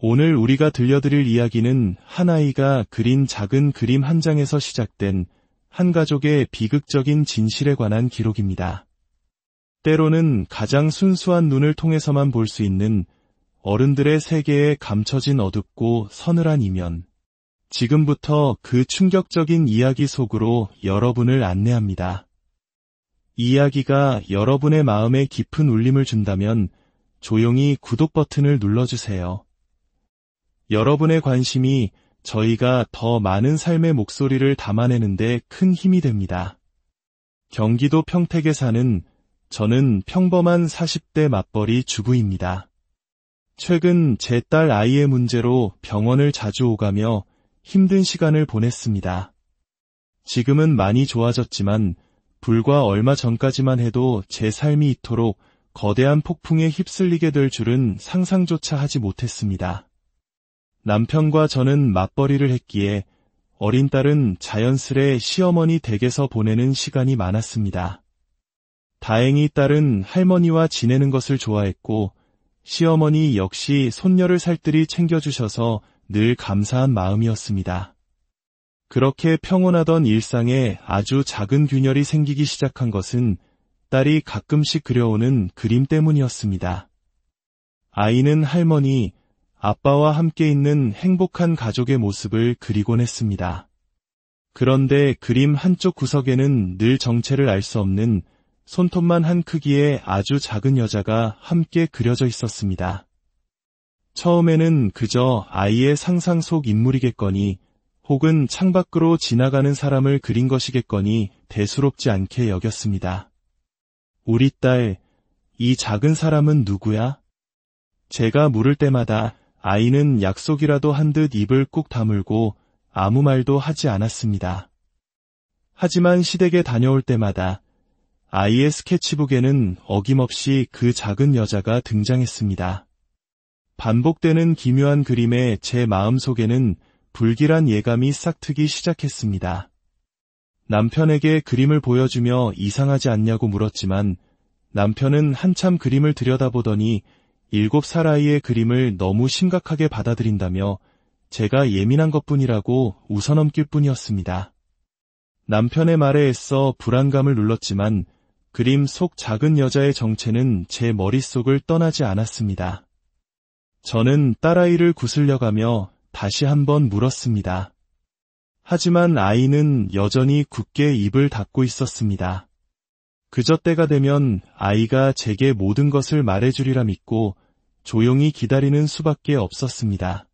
오늘 우리가 들려드릴 이야기는 한 아이가 그린 작은 그림 한 장에서 시작된 한 가족의 비극적인 진실에 관한 기록입니다. 때로는 가장 순수한 눈을 통해서만 볼 수 있는 어른들의 세계에 감춰진 어둡고 서늘한 이면. 지금부터 그 충격적인 이야기 속으로 여러분을 안내합니다. 이 이야기가 여러분의 마음에 깊은 울림을 준다면 조용히 구독 버튼을 눌러주세요. 여러분의 관심이 저희가 더 많은 삶의 목소리를 담아내는데 큰 힘이 됩니다. 경기도 평택에 사는 저는 평범한 40대 맞벌이 주부입니다. 최근 제 딸 아이의 문제로 병원을 자주 오가며 힘든 시간을 보냈습니다. 지금은 많이 좋아졌지만 불과 얼마 전까지만 해도 제 삶이 이토록 거대한 폭풍에 휩쓸리게 될 줄은 상상조차 하지 못했습니다. 남편과 저는 맞벌이를 했기에 어린 딸은 자연스레 시어머니 댁에서 보내는 시간이 많았습니다. 다행히 딸은 할머니와 지내는 것을 좋아했고 시어머니 역시 손녀를 살뜰히 챙겨주셔서 늘 감사한 마음이었습니다. 그렇게 평온하던 일상에 아주 작은 균열이 생기기 시작한 것은 딸이 가끔씩 그려오는 그림 때문이었습니다. 아이는 할머니, 아빠와 함께 있는 행복한 가족의 모습을 그리곤 했습니다. 그런데 그림 한쪽 구석에는 늘 정체를 알 수 없는 손톱만 한 크기의 아주 작은 여자가 함께 그려져 있었습니다. 처음에는 그저 아이의 상상 속 인물이겠거니 혹은 창밖으로 지나가는 사람을 그린 것이겠거니 대수롭지 않게 여겼습니다. 우리 딸, 이 작은 사람은 누구야? 제가 물을 때마다 아이는 약속이라도 한 듯 입을 꾹 다물고 아무 말도 하지 않았습니다. 하지만 시댁에 다녀올 때마다 아이의 스케치북에는 어김없이 그 작은 여자가 등장했습니다. 반복되는 기묘한 그림에 제 마음속에는 불길한 예감이 싹트기 시작했습니다. 남편에게 그림을 보여주며 이상하지 않냐고 물었지만 남편은 한참 그림을 들여다보더니 7살 아이의 그림을 너무 심각하게 받아들인다며 제가 예민한 것뿐이라고 웃어넘길 뿐이었습니다. 남편의 말에 애써 불안감을 눌렀지만 그림 속 작은 여자의 정체는 제 머릿속을 떠나지 않았습니다. 저는 딸아이를 구슬려가며 다시 한번 물었습니다. 하지만 아이는 여전히 굳게 입을 닫고 있었습니다. 그저 때가 되면 아이가 제게 모든 것을 말해주리라 믿고 조용히 기다리는 수밖에 없었습니다.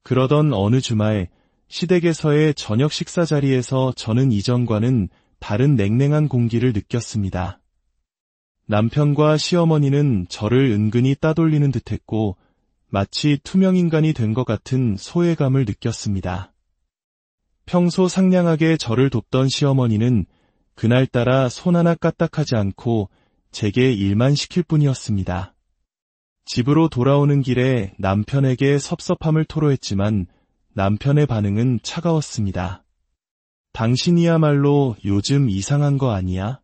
그러던 어느 주말 시댁에서의 저녁 식사 자리에서 저는 이전과는 다른 냉랭한 공기를 느꼈습니다. 남편과 시어머니는 저를 은근히 따돌리는 듯했고 마치 투명인간이 된 것 같은 소외감을 느꼈습니다. 평소 상냥하게 저를 돕던 시어머니는 그날따라 손 하나 까딱하지 않고 제게 일만 시킬 뿐이었습니다. 집으로 돌아오는 길에 남편에게 섭섭함을 토로했지만 남편의 반응은 차가웠습니다. 당신이야말로 요즘 이상한 거 아니야?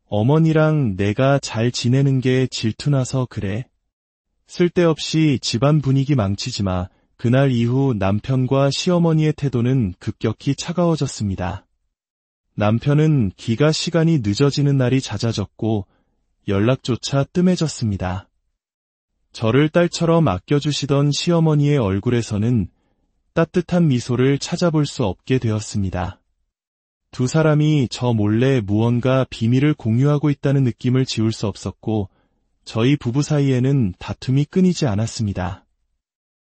어머니랑 내가 잘 지내는 게 질투나서 그래? 쓸데없이 집안 분위기 망치지 마. 그날 이후 남편과 시어머니의 태도는 급격히 차가워졌습니다. 남편은 기가 시간이 늦어지는 날이 잦아졌고 연락조차 뜸해졌습니다. 저를 딸처럼 아껴주시던 시어머니의 얼굴에서는 따뜻한 미소를 찾아볼 수 없게 되었습니다. 두 사람이 저 몰래 무언가 비밀을 공유하고 있다는 느낌을 지울 수 없었고 저희 부부 사이에는 다툼이 끊이지 않았습니다.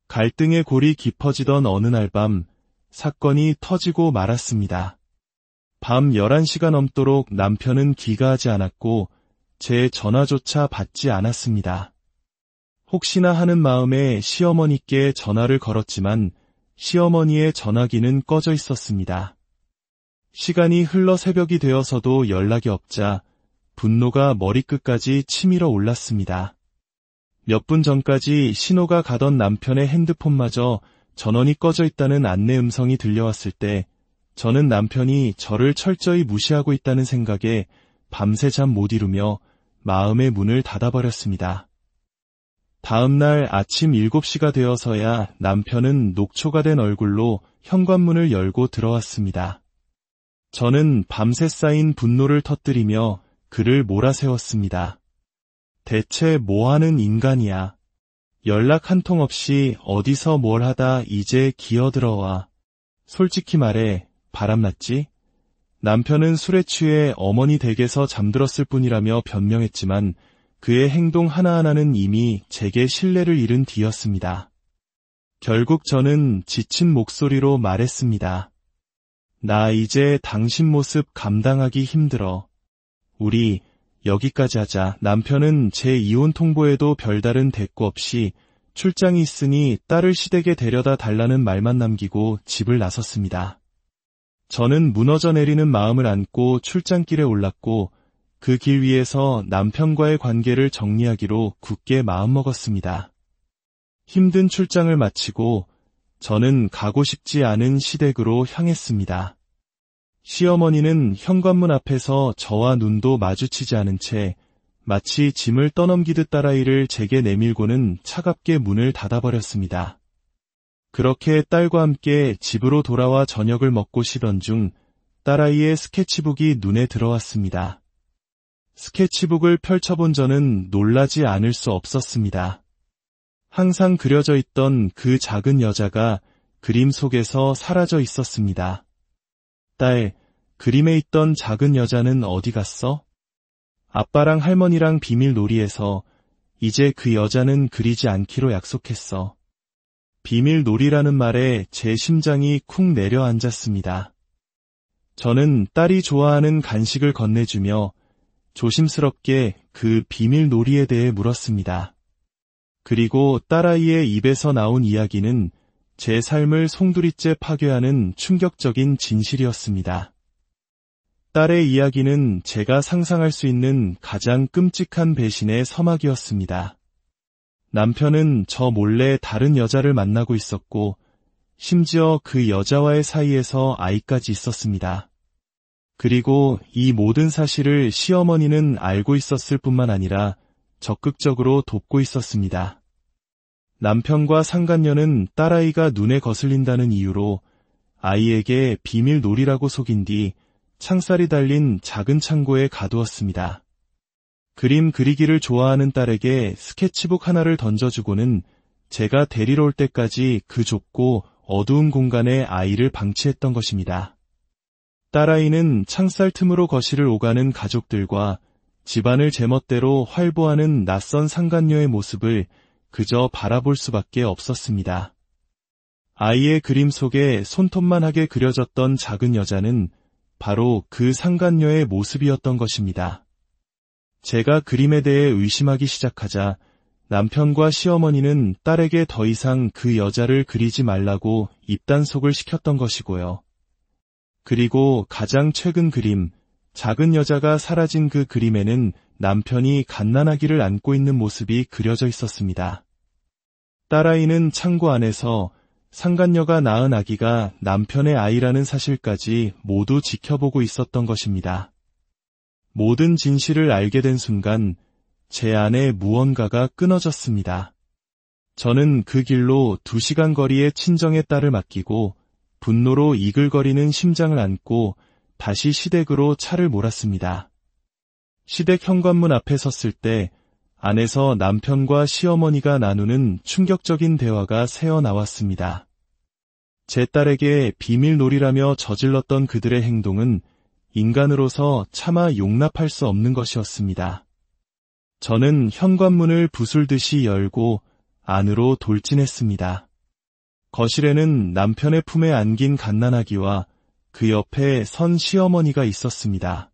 갈등의 골이 깊어지던 어느 날 밤 사건이 터지고 말았습니다. 밤 11시가 넘도록 남편은 귀가하지 않았고 제 전화조차 받지 않았습니다. 혹시나 하는 마음에 시어머니께 전화를 걸었지만 시어머니의 전화기는 꺼져 있었습니다. 시간이 흘러 새벽이 되어서도 연락이 없자 분노가 머리끝까지 치밀어 올랐습니다. 몇 분 전까지 신호가 가던 남편의 핸드폰마저 전원이 꺼져 있다는 안내 음성이 들려왔을 때 저는 남편이 저를 철저히 무시하고 있다는 생각에 밤새 잠 못 이루며 마음의 문을 닫아버렸습니다. 다음 날 아침 7시가 되어서야 남편은 녹초가 된 얼굴로 현관문을 열고 들어왔습니다. 저는 밤새 쌓인 분노를 터뜨리며 그를 몰아세웠습니다. 대체 뭐하는 인간이야. 연락 한 통 없이 어디서 뭘 하다 이제 기어들어와. 솔직히 말해 바람났지? 남편은 술에 취해 어머니 댁에서 잠들었을 뿐이라며 변명했지만 그의 행동 하나하나는 이미 제게 신뢰를 잃은 뒤였습니다. 결국 저는 지친 목소리로 말했습니다. 나 이제 당신 모습 감당하기 힘들어. 우리 여기까지 하자. 남편은 제 이혼 통보에도 별다른 대꾸 없이 출장이 있으니 딸을 시댁에 데려다 달라는 말만 남기고 집을 나섰습니다. 저는 무너져 내리는 마음을 안고 출장길에 올랐고 그 길 위에서 남편과의 관계를 정리하기로 굳게 마음먹었습니다. 힘든 출장을 마치고 저는 가고 싶지 않은 시댁으로 향했습니다. 시어머니는 현관문 앞에서 저와 눈도 마주치지 않은 채 마치 짐을 떠넘기듯 딸아이를 제게 내밀고는 차갑게 문을 닫아버렸습니다. 그렇게 딸과 함께 집으로 돌아와 저녁을 먹고 쉬던 중 딸아이의 스케치북이 눈에 들어왔습니다. 스케치북을 펼쳐본 저는 놀라지 않을 수 없었습니다. 항상 그려져 있던 그 작은 여자가 그림 속에서 사라져 있었습니다. 딸, 그림에 있던 작은 여자는 어디 갔어? 아빠랑 할머니랑 비밀 놀이에서 이제 그 여자는 그리지 않기로 약속했어. 비밀 놀이라는 말에 제 심장이 쿵 내려앉았습니다. 저는 딸이 좋아하는 간식을 건네주며 조심스럽게 그 비밀 놀이에 대해 물었습니다. 그리고 딸아이의 입에서 나온 이야기는 제 삶을 송두리째 파괴하는 충격적인 진실이었습니다. 딸의 이야기는 제가 상상할 수 있는 가장 끔찍한 배신의 서막이었습니다. 남편은 저 몰래 다른 여자를 만나고 있었고, 심지어 그 여자와의 사이에서 아이까지 있었습니다. 그리고 이 모든 사실을 시어머니는 알고 있었을 뿐만 아니라 적극적으로 돕고 있었습니다. 남편과 상간녀는 딸아이가 눈에 거슬린다는 이유로 아이에게 비밀 놀이라고 속인 뒤 창살이 달린 작은 창고에 가두었습니다. 그림 그리기를 좋아하는 딸에게 스케치북 하나를 던져주고는 제가 데리러 올 때까지 그 좁고 어두운 공간에 아이를 방치했던 것입니다. 딸아이는 창살 틈으로 거실을 오가는 가족들과 집안을 제멋대로 활보하는 낯선 상간녀의 모습을 그저 바라볼 수밖에 없었습니다. 아이의 그림 속에 손톱만하게 그려졌던 작은 여자는 바로 그 상간녀의 모습이었던 것입니다. 제가 그림에 대해 의심하기 시작하자 남편과 시어머니는 딸에게 더 이상 그 여자를 그리지 말라고 입단속을 시켰던 것이고요. 그리고 가장 최근 그림, 작은 여자가 사라진 그 그림에는 남편이 갓난아기를 안고 있는 모습이 그려져 있었습니다. 딸아이는 창고 안에서 상간녀가 낳은 아기가 남편의 아이라는 사실까지 모두 지켜보고 있었던 것입니다. 모든 진실을 알게 된 순간 제 안에 무언가가 끊어졌습니다. 저는 그 길로 2시간 거리의 친정의 딸을 맡기고 분노로 이글거리는 심장을 안고 다시 시댁으로 차를 몰았습니다. 시댁 현관문 앞에 섰을 때 안에서 남편과 시어머니가 나누는 충격적인 대화가 새어나왔습니다. 제 딸에게 비밀놀이라며 저질렀던 그들의 행동은 인간으로서 차마 용납할 수 없는 것이었습니다. 저는 현관문을 부술듯이 열고 안으로 돌진했습니다. 거실에는 남편의 품에 안긴 갓난아기와 그 옆에 선 시어머니가 있었습니다.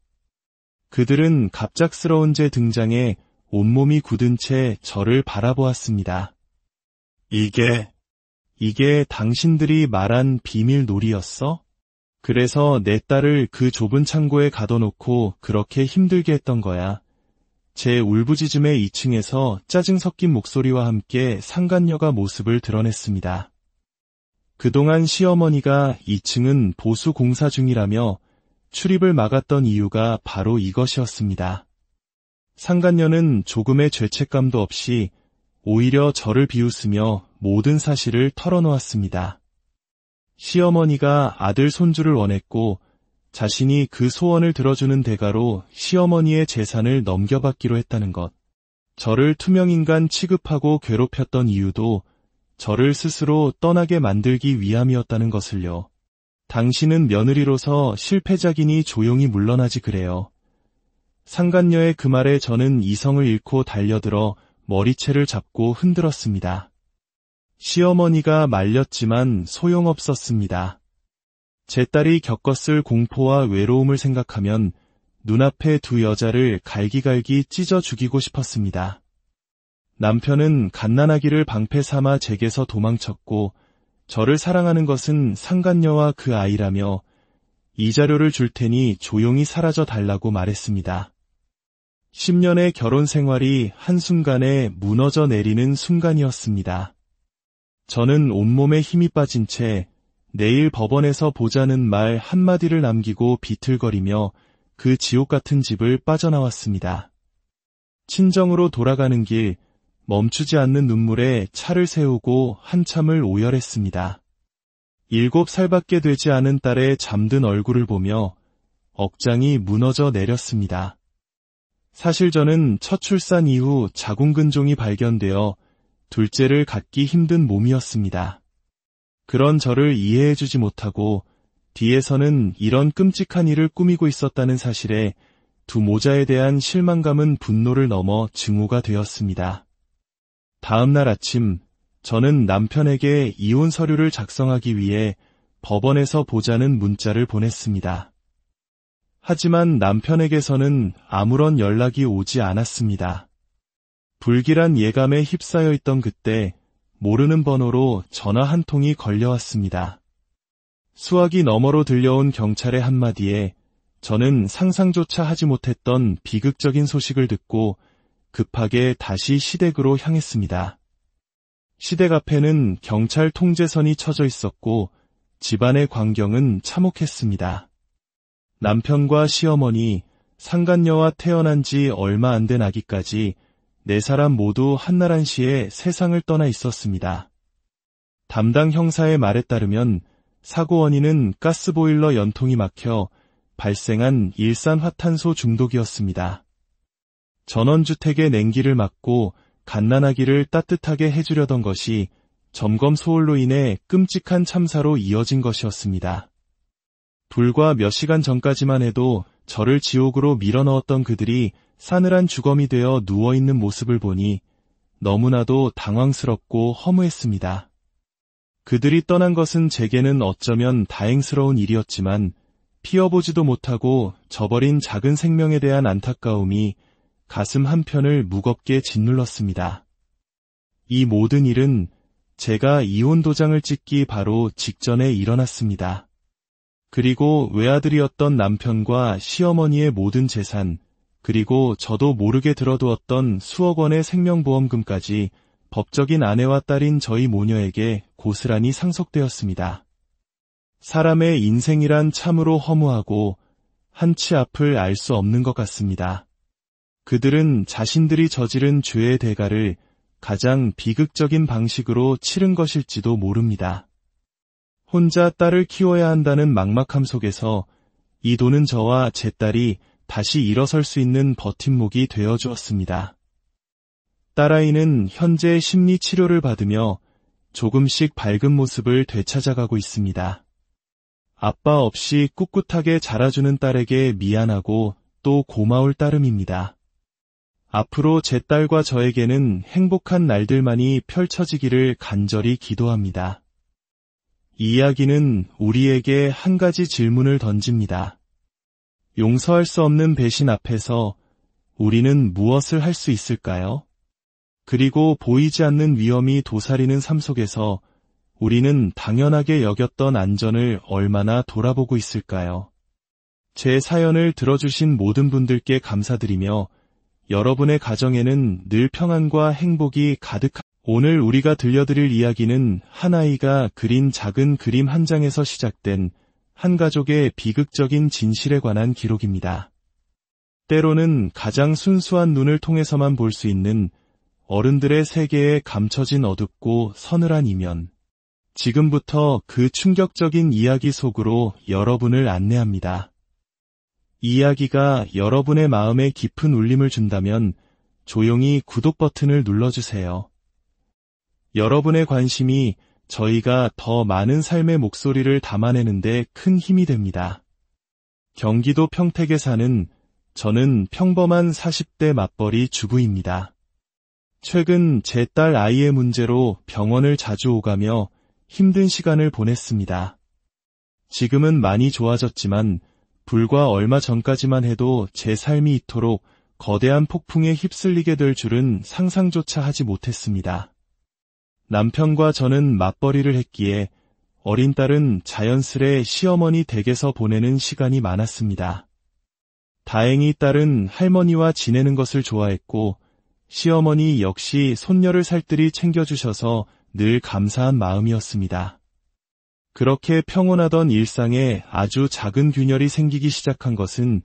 그들은 갑작스러운 제 등장에 온몸이 굳은 채 저를 바라보았습니다. 이게 당신들이 말한 비밀놀이였어? 그래서 내 딸을 그 좁은 창고에 가둬놓고 그렇게 힘들게 했던 거야. 제 울부짖음의 2층에서 짜증 섞인 목소리와 함께 상간녀가 모습을 드러냈습니다. 그동안 시어머니가 2층은 보수 공사 중이라며 출입을 막았던 이유가 바로 이것이었습니다. 상간녀는 조금의 죄책감도 없이 오히려 저를 비웃으며 모든 사실을 털어놓았습니다. 시어머니가 아들 손주를 원했고 자신이 그 소원을 들어주는 대가로 시어머니의 재산을 넘겨받기로 했다는 것. 저를 투명인간 취급하고 괴롭혔던 이유도 저를 스스로 떠나게 만들기 위함이었다는 것을요. 당신은 며느리로서 실패작이니 조용히 물러나지 그래요. 상간녀의 그 말에 저는 이성을 잃고 달려들어 머리채를 잡고 흔들었습니다. 시어머니가 말렸지만 소용없었습니다. 제 딸이 겪었을 공포와 외로움을 생각하면 눈앞에 두 여자를 갈기갈기 찢어 죽이고 싶었습니다. 남편은 갓난아기를 방패 삼아 제게서 도망쳤고 저를 사랑하는 것은 상간녀와 그 아이라며 이자료를 줄 테니 조용히 사라져 달라고 말했습니다. 10년의 결혼 생활이 한순간에 무너져 내리는 순간이었습니다. 저는 온몸에 힘이 빠진 채 내일 법원에서 보자는 말 한마디를 남기고 비틀거리며 그 지옥 같은 집을 빠져나왔습니다. 친정으로 돌아가는 길, 멈추지 않는 눈물에 차를 세우고 한참을 오열했습니다. 7살밖에 되지 않은 딸의 잠든 얼굴을 보며 억장이 무너져 내렸습니다. 사실 저는 첫 출산 이후 자궁근종이 발견되어 둘째를 갖기 힘든 몸이었습니다. 그런 저를 이해해주지 못하고 뒤에서는 이런 끔찍한 일을 꾸미고 있었다는 사실에 두 모자에 대한 실망감은 분노를 넘어 증오가 되었습니다. 다음 날 아침, 저는 남편에게 이혼 서류를 작성하기 위해 법원에서 보자는 문자를 보냈습니다. 하지만 남편에게서는 아무런 연락이 오지 않았습니다. 불길한 예감에 휩싸여 있던 그때 모르는 번호로 전화 한 통이 걸려왔습니다. 수화기 너머로 들려온 경찰의 한마디에 저는 상상조차 하지 못했던 비극적인 소식을 듣고 급하게 다시 시댁으로 향했습니다. 시댁 앞에는 경찰 통제선이 쳐져 있었고 집안의 광경은 참혹했습니다. 남편과 시어머니, 상간녀와 태어난 지 얼마 안 된 아기까지 4사람 모두 한나란시에 세상을 떠나 있었습니다. 담당 형사의 말에 따르면 사고 원인은 가스보일러 연통이 막혀 발생한 일산화탄소 중독이었습니다. 전원주택의 냉기를 막고 갓난아기를 따뜻하게 해주려던 것이 점검 소홀로 인해 끔찍한 참사로 이어진 것이었습니다. 불과 몇 시간 전까지만 해도 저를 지옥으로 밀어넣었던 그들이 싸늘한 주검이 되어 누워있는 모습을 보니 너무나도 당황스럽고 허무했습니다. 그들이 떠난 것은 제게는 어쩌면 다행스러운 일이었지만 피어보지도 못하고 저버린 작은 생명에 대한 안타까움이 가슴 한편을 무겁게 짓눌렀습니다. 이 모든 일은 제가 이혼 도장을 찍기 바로 직전에 일어났습니다. 그리고 외아들이었던 남편과 시어머니의 모든 재산, 그리고 저도 모르게 들어두었던 수억 원의 생명보험금까지 법적인 아내와 딸인 저희 모녀에게 고스란히 상속되었습니다. 사람의 인생이란 참으로 허무하고 한치 앞을 알 수 없는 것 같습니다. 그들은 자신들이 저지른 죄의 대가를 가장 비극적인 방식으로 치른 것일지도 모릅니다. 혼자 딸을 키워야 한다는 막막함 속에서 이 돈은 저와 제 딸이 다시 일어설 수 있는 버팀목이 되어주었습니다. 딸아이는 현재 심리치료를 받으며 조금씩 밝은 모습을 되찾아가고 있습니다. 아빠 없이 꿋꿋하게 자라주는 딸에게 미안하고 또 고마울 따름입니다. 앞으로 제 딸과 저에게는 행복한 날들만이 펼쳐지기를 간절히 기도합니다. 이 이야기는 우리에게 한 가지 질문을 던집니다. 용서할 수 없는 배신 앞에서 우리는 무엇을 할 수 있을까요? 그리고 보이지 않는 위험이 도사리는 삶 속에서 우리는 당연하게 여겼던 안전을 얼마나 돌아보고 있을까요? 제 사연을 들어주신 모든 분들께 감사드리며 여러분의 가정에는 늘 평안과 행복이 가득한 오늘 우리가 들려드릴 이야기는 한 아이가 그린 작은 그림 한 장에서 시작된 한 가족의 비극적인 진실에 관한 기록입니다. 때로는 가장 순수한 눈을 통해서만 볼 수 있는 어른들의 세계에 감춰진 어둡고 서늘한 이면. 지금부터 그 충격적인 이야기 속으로 여러분을 안내합니다. 이야기가 여러분의 마음에 깊은 울림을 준다면 조용히 구독 버튼을 눌러주세요. 여러분의 관심이 저희가 더 많은 삶의 목소리를 담아내는데 큰 힘이 됩니다. 경기도 평택에 사는 저는 평범한 40대 맞벌이 주부입니다. 최근 제 딸 아이의 문제로 병원을 자주 오가며 힘든 시간을 보냈습니다. 지금은 많이 좋아졌지만 불과 얼마 전까지만 해도 제 삶이 이토록 거대한 폭풍에 휩쓸리게 될 줄은 상상조차 하지 못했습니다. 남편과 저는 맞벌이를 했기에 어린 딸은 자연스레 시어머니 댁에서 보내는 시간이 많았습니다. 다행히 딸은 할머니와 지내는 것을 좋아했고 시어머니 역시 손녀를 살뜰히 챙겨주셔서 늘 감사한 마음이었습니다. 그렇게 평온하던 일상에 아주 작은 균열이 생기기 시작한 것은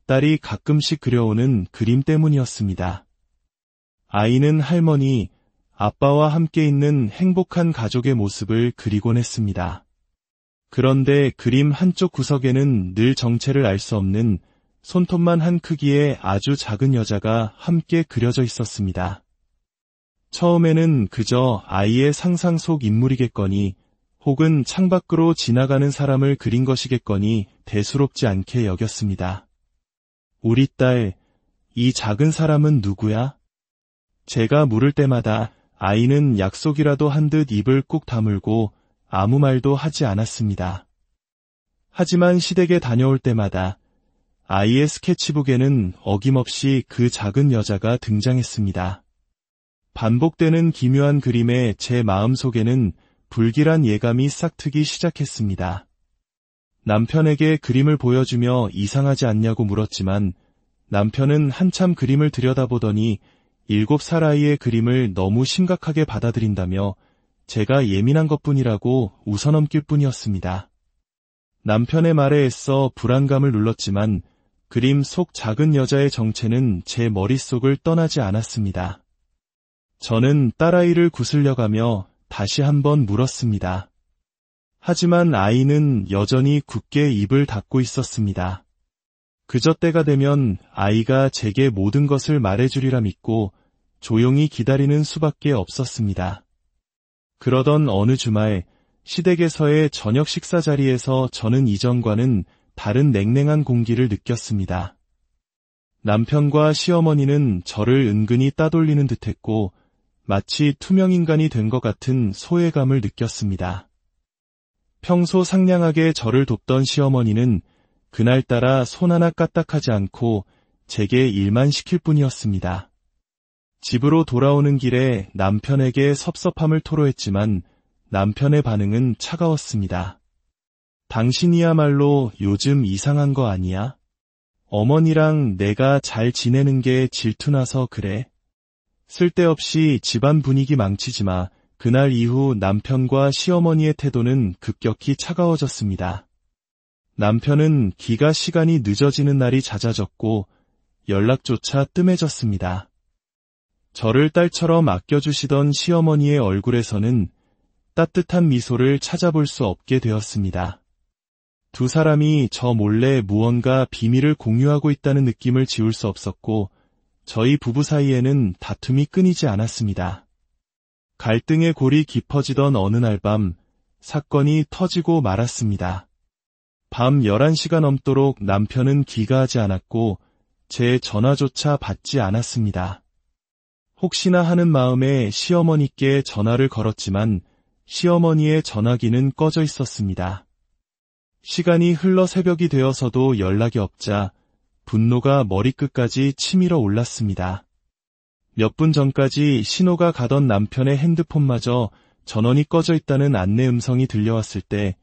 딸이 가끔씩 그려오는 그림 때문이었습니다. 아이는 할머니, 아빠와 함께 있는 행복한 가족의 모습을 그리곤 했습니다. 그런데 그림 한쪽 구석에는 늘 정체를 알 수 없는 손톱만 한 크기의 아주 작은 여자가 함께 그려져 있었습니다. 처음에는 그저 아이의 상상 속 인물이겠거니 혹은 창밖으로 지나가는 사람을 그린 것이겠거니 대수롭지 않게 여겼습니다. 우리 딸, 이 작은 사람은 누구야? 제가 물을 때마다 아이는 약속이라도 한 듯 입을 꾹 다물고 아무 말도 하지 않았습니다. 하지만 시댁에 다녀올 때마다 아이의 스케치북에는 어김없이 그 작은 여자가 등장했습니다. 반복되는 기묘한 그림에 제 마음속에는 불길한 예감이 싹트기 시작했습니다. 남편에게 그림을 보여주며 이상하지 않냐고 물었지만 남편은 한참 그림을 들여다보더니 7살 아이의 그림을 너무 심각하게 받아들인다며 제가 예민한 것뿐이라고 웃어넘길 뿐이었습니다. 남편의 말에 애써 불안감을 눌렀지만 그림 속 작은 여자의 정체는 제 머릿속을 떠나지 않았습니다. 저는 딸아이를 구슬려가며 다시 한번 물었습니다. 하지만 아이는 여전히 굳게 입을 닫고 있었습니다. 그저 때가 되면 아이가 제게 모든 것을 말해주리라 믿고 조용히 기다리는 수밖에 없었습니다. 그러던 어느 주말 시댁에서의 저녁 식사 자리에서 저는 이전과는 다른 냉랭한 공기를 느꼈습니다. 남편과 시어머니는 저를 은근히 따돌리는 듯했고 마치 투명인간이 된 것 같은 소외감을 느꼈습니다. 평소 상냥하게 저를 돕던 시어머니는 그날따라 손 하나 까딱하지 않고 제게 일만 시킬 뿐이었습니다. 집으로 돌아오는 길에 남편에게 섭섭함을 토로했지만 남편의 반응은 차가웠습니다. 당신이야말로 요즘 이상한 거 아니야? 어머니랑 내가 잘 지내는 게 질투나서 그래? 쓸데없이 집안 분위기 망치지 마. 그날 이후 남편과 시어머니의 태도는 급격히 차가워졌습니다. 남편은 기가 시간이 늦어지는 날이 잦아졌고 연락조차 뜸해졌습니다. 저를 딸처럼 아껴주시던 시어머니의 얼굴에서는 따뜻한 미소를 찾아볼 수 없게 되었습니다. 두 사람이 저 몰래 무언가 비밀을 공유하고 있다는 느낌을 지울 수 없었고 저희 부부 사이에는 다툼이 끊이지 않았습니다. 갈등의 골이 깊어지던 어느 날 밤 사건이 터지고 말았습니다. 밤 11시가 넘도록 남편은 귀가하지 않았고 제 전화조차 받지 않았습니다. 혹시나 하는 마음에 시어머니께 전화를 걸었지만 시어머니의 전화기는 꺼져 있었습니다. 시간이 흘러 새벽이 되어서도 연락이 없자 분노가 머리끝까지 치밀어 올랐습니다. 몇 분 전까지 신호가 가던 남편의 핸드폰마저 전원이 꺼져 있다는 안내 음성이 들려왔을 때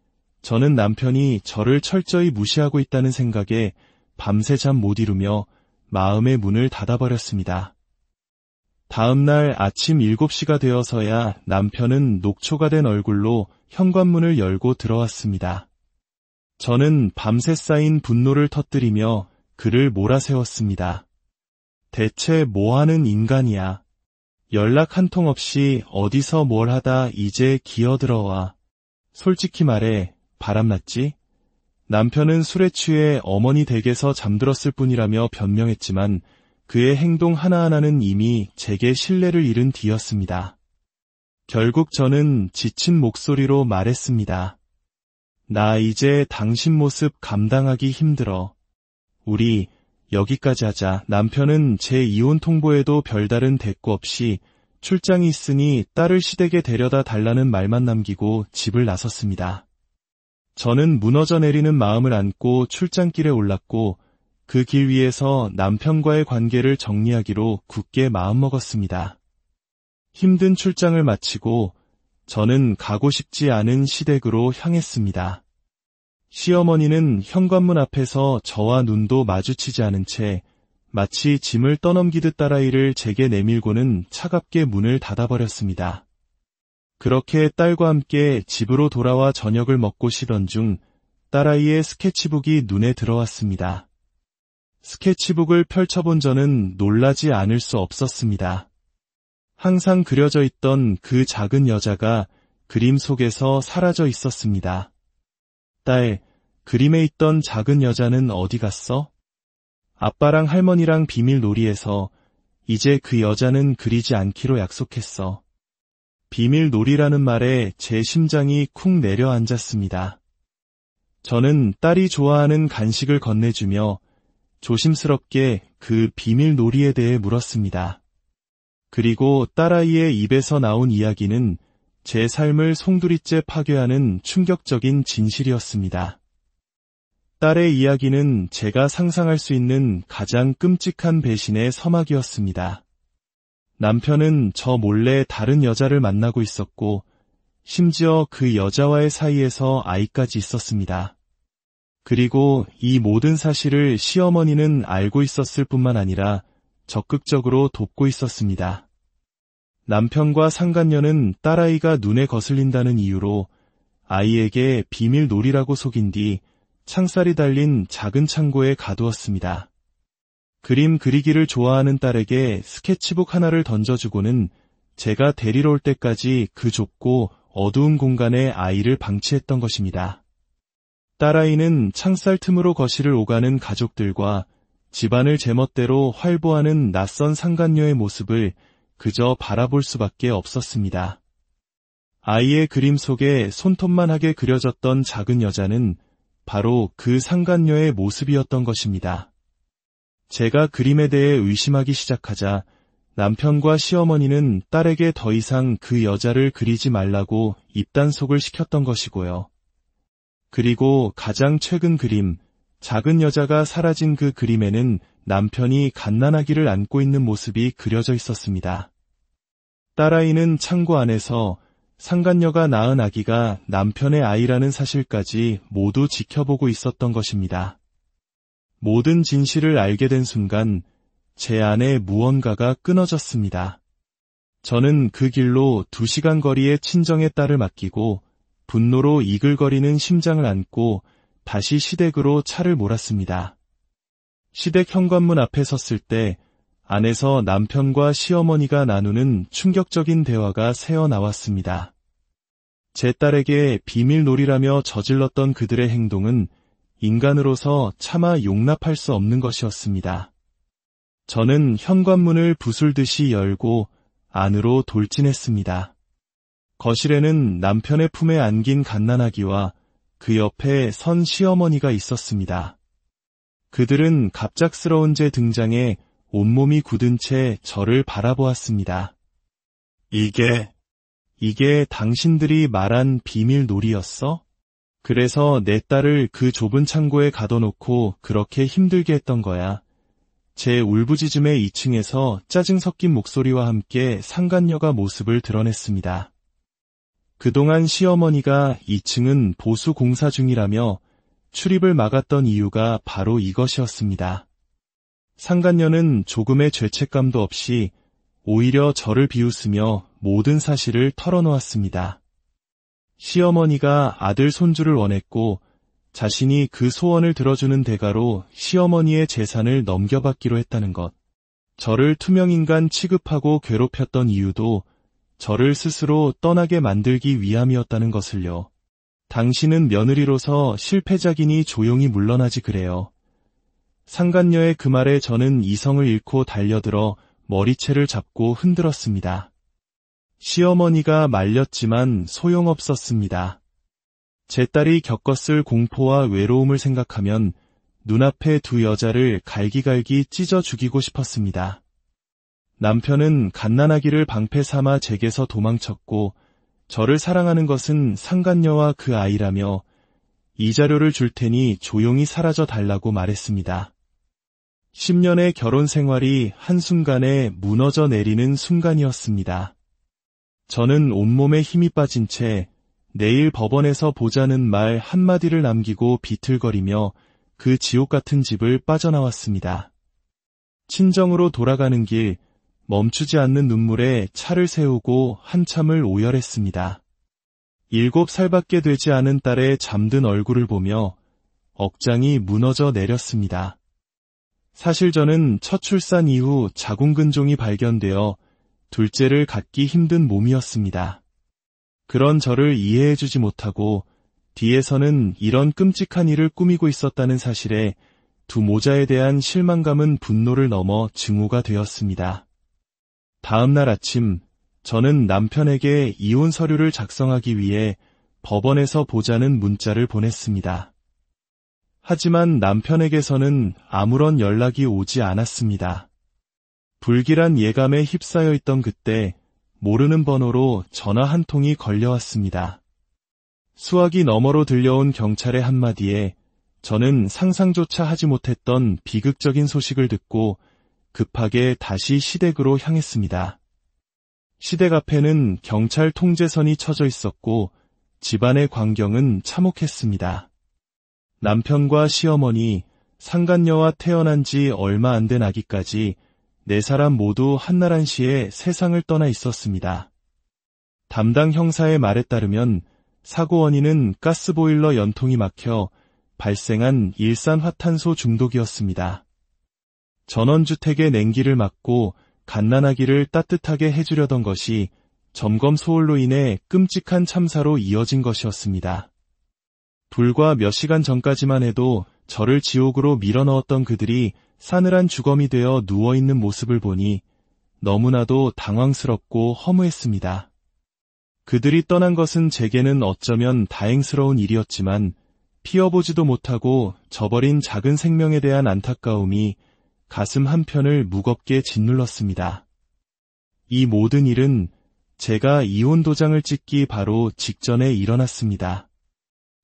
저는 남편이 저를 철저히 무시하고 있다는 생각에 밤새 잠 못 이루며 마음의 문을 닫아버렸습니다. 다음 날 아침 7시가 되어서야 남편은 녹초가 된 얼굴로 현관문을 열고 들어왔습니다. 저는 밤새 쌓인 분노를 터뜨리며 그를 몰아세웠습니다. 대체 뭐하는 인간이야? 연락 한 통 없이 어디서 뭘 하다 이제 기어들어와. 솔직히 말해, 바람났지? 남편은 술에 취해 어머니 댁에서 잠들었을 뿐이라며 변명했지만 그의 행동 하나하나는 이미 제게 신뢰를 잃은 뒤였습니다. 결국 저는 지친 목소리로 말했습니다. 나 이제 당신 모습 감당하기 힘들어. 우리 여기까지 하자. 남편은 제 이혼 통보에도 별다른 대꾸 없이 출장이 있으니 딸을 시댁에 데려다 달라는 말만 남기고 집을 나섰습니다. 저는 무너져 내리는 마음을 안고 출장길에 올랐고 그 길 위에서 남편과의 관계를 정리하기로 굳게 마음먹었습니다. 힘든 출장을 마치고 저는 가고 싶지 않은 시댁으로 향했습니다. 시어머니는 현관문 앞에서 저와 눈도 마주치지 않은 채 마치 짐을 떠넘기듯 딸아이를 제게 내밀고는 차갑게 문을 닫아버렸습니다. 그렇게 딸과 함께 집으로 돌아와 저녁을 먹고 쉬던 중 딸아이의 스케치북이 눈에 들어왔습니다. 스케치북을 펼쳐본 저는 놀라지 않을 수 없었습니다. 항상 그려져 있던 그 작은 여자가 그림 속에서 사라져 있었습니다. 딸, 그림에 있던 작은 여자는 어디 갔어? 아빠랑 할머니랑 비밀 놀이에서 이제 그 여자는 그리지 않기로 약속했어. 비밀 놀이라는 말에 제 심장이 쿵 내려앉았습니다. 저는 딸이 좋아하는 간식을 건네주며 조심스럽게 그 비밀 놀이에 대해 물었습니다. 그리고 딸아이의 입에서 나온 이야기는 제 삶을 송두리째 파괴하는 충격적인 진실이었습니다. 딸의 이야기는 제가 상상할 수 있는 가장 끔찍한 배신의 서막이었습니다. 남편은 저 몰래 다른 여자를 만나고 있었고 심지어 그 여자와의 사이에서 아이까지 있었습니다. 그리고 이 모든 사실을 시어머니는 알고 있었을 뿐만 아니라 적극적으로 돕고 있었습니다. 남편과 상간녀는 딸아이가 눈에 거슬린다는 이유로 아이에게 비밀 놀이라고 속인 뒤 창살이 달린 작은 창고에 가두었습니다. 그림 그리기를 좋아하는 딸에게 스케치북 하나를 던져주고는 제가 데리러 올 때까지 그 좁고 어두운 공간에 아이를 방치했던 것입니다. 딸아이는 창살 틈으로 거실을 오가는 가족들과 집안을 제멋대로 활보하는 낯선 상간녀의 모습을 그저 바라볼 수밖에 없었습니다. 아이의 그림 속에 손톱만하게 그려졌던 작은 여자는 바로 그 상간녀의 모습이었던 것입니다. 제가 그림에 대해 의심하기 시작하자 남편과 시어머니는 딸에게 더 이상 그 여자를 그리지 말라고 입단속을 시켰던 것이고요. 그리고 가장 최근 그림, 작은 여자가 사라진 그 그림에는 남편이 갓난아기를 안고 있는 모습이 그려져 있었습니다. 딸아이는 창고 안에서 상간녀가 낳은 아기가 남편의 아이라는 사실까지 모두 지켜보고 있었던 것입니다. 모든 진실을 알게 된 순간 제 안에 무언가가 끊어졌습니다. 저는 그 길로 2시간 거리의 친정의 딸을 맡기고 분노로 이글거리는 심장을 안고 다시 시댁으로 차를 몰았습니다. 시댁 현관문 앞에 섰을 때 안에서 남편과 시어머니가 나누는 충격적인 대화가 새어나왔습니다. 제 딸에게 비밀놀이라며 저질렀던 그들의 행동은 인간으로서 차마 용납할 수 없는 것이었습니다. 저는 현관문을 부술듯이 열고 안으로 돌진했습니다. 거실에는 남편의 품에 안긴 갓난아기와 그 옆에 선 시어머니가 있었습니다. 그들은 갑작스러운 제 등장에 온몸이 굳은 채 저를 바라보았습니다. 이게 당신들이 말한 비밀놀이였어? 그래서 내 딸을 그 좁은 창고에 가둬놓고 그렇게 힘들게 했던 거야. 제 울부짖음의 2층에서 짜증 섞인 목소리와 함께 상간녀가 모습을 드러냈습니다. 그동안 시어머니가 2층은 보수 공사 중이라며 출입을 막았던 이유가 바로 이것이었습니다. 상간녀는 조금의 죄책감도 없이 오히려 저를 비웃으며 모든 사실을 털어놓았습니다. 시어머니가 아들 손주를 원했고 자신이 그 소원을 들어주는 대가로 시어머니의 재산을 넘겨받기로 했다는 것. 저를 투명인간 취급하고 괴롭혔던 이유도 저를 스스로 떠나게 만들기 위함이었다는 것을요. 당신은 며느리로서 실패작이니 조용히 물러나지 그래요. 상간녀의 그 말에 저는 이성을 잃고 달려들어 머리채를 잡고 흔들었습니다. 시어머니가 말렸지만 소용없었습니다. 제 딸이 겪었을 공포와 외로움을 생각하면 눈앞에 두 여자를 갈기갈기 찢어 죽이고 싶었습니다. 남편은 갓난아기를 방패 삼아 제게서 도망쳤고 저를 사랑하는 것은 상간녀와 그 아이라며 이자료를 줄 테니 조용히 사라져 달라고 말했습니다. 10년의 결혼 생활이 한순간에 무너져 내리는 순간이었습니다. 저는 온몸에 힘이 빠진 채 내일 법원에서 보자는 말 한마디를 남기고 비틀거리며 그 지옥 같은 집을 빠져나왔습니다. 친정으로 돌아가는 길, 멈추지 않는 눈물에 차를 세우고 한참을 오열했습니다. 7살밖에 되지 않은 딸의 잠든 얼굴을 보며 억장이 무너져 내렸습니다. 사실 저는 첫 출산 이후 자궁근종이 발견되어 둘째를 갖기 힘든 몸이었습니다. 그런 저를 이해해주지 못하고 뒤에서는 이런 끔찍한 일을 꾸미고 있었다는 사실에 두 모자에 대한 실망감은 분노를 넘어 증오가 되었습니다. 다음 날 아침, 저는 남편에게 이혼 서류를 작성하기 위해 법원에서 보자는 문자를 보냈습니다. 하지만 남편에게서는 아무런 연락이 오지 않았습니다. 불길한 예감에 휩싸여 있던 그때 모르는 번호로 전화 한 통이 걸려왔습니다. 수화기 너머로 들려온 경찰의 한마디에 저는 상상조차 하지 못했던 비극적인 소식을 듣고 급하게 다시 시댁으로 향했습니다. 시댁 앞에는 경찰 통제선이 쳐져 있었고 집안의 광경은 참혹했습니다. 남편과 시어머니, 상간녀와 태어난 지 얼마 안 된 아기까지 4사람 모두 한나란시에 세상을 떠나 있었습니다. 담당 형사의 말에 따르면 사고 원인은 가스보일러 연통이 막혀 발생한 일산화탄소 중독이었습니다. 전원주택의 냉기를 막고 갓난아기를 따뜻하게 해주려던 것이 점검 소홀로 인해 끔찍한 참사로 이어진 것이었습니다. 불과 몇 시간 전까지만 해도 저를 지옥으로 밀어넣었던 그들이 싸늘한 주검이 되어 누워있는 모습을 보니 너무나도 당황스럽고 허무했습니다. 그들이 떠난 것은 제게는 어쩌면 다행스러운 일이었지만 피어보지도 못하고 저버린 작은 생명에 대한 안타까움이 가슴 한편을 무겁게 짓눌렀습니다. 이 모든 일은 제가 이혼 도장을 찍기 바로 직전에 일어났습니다.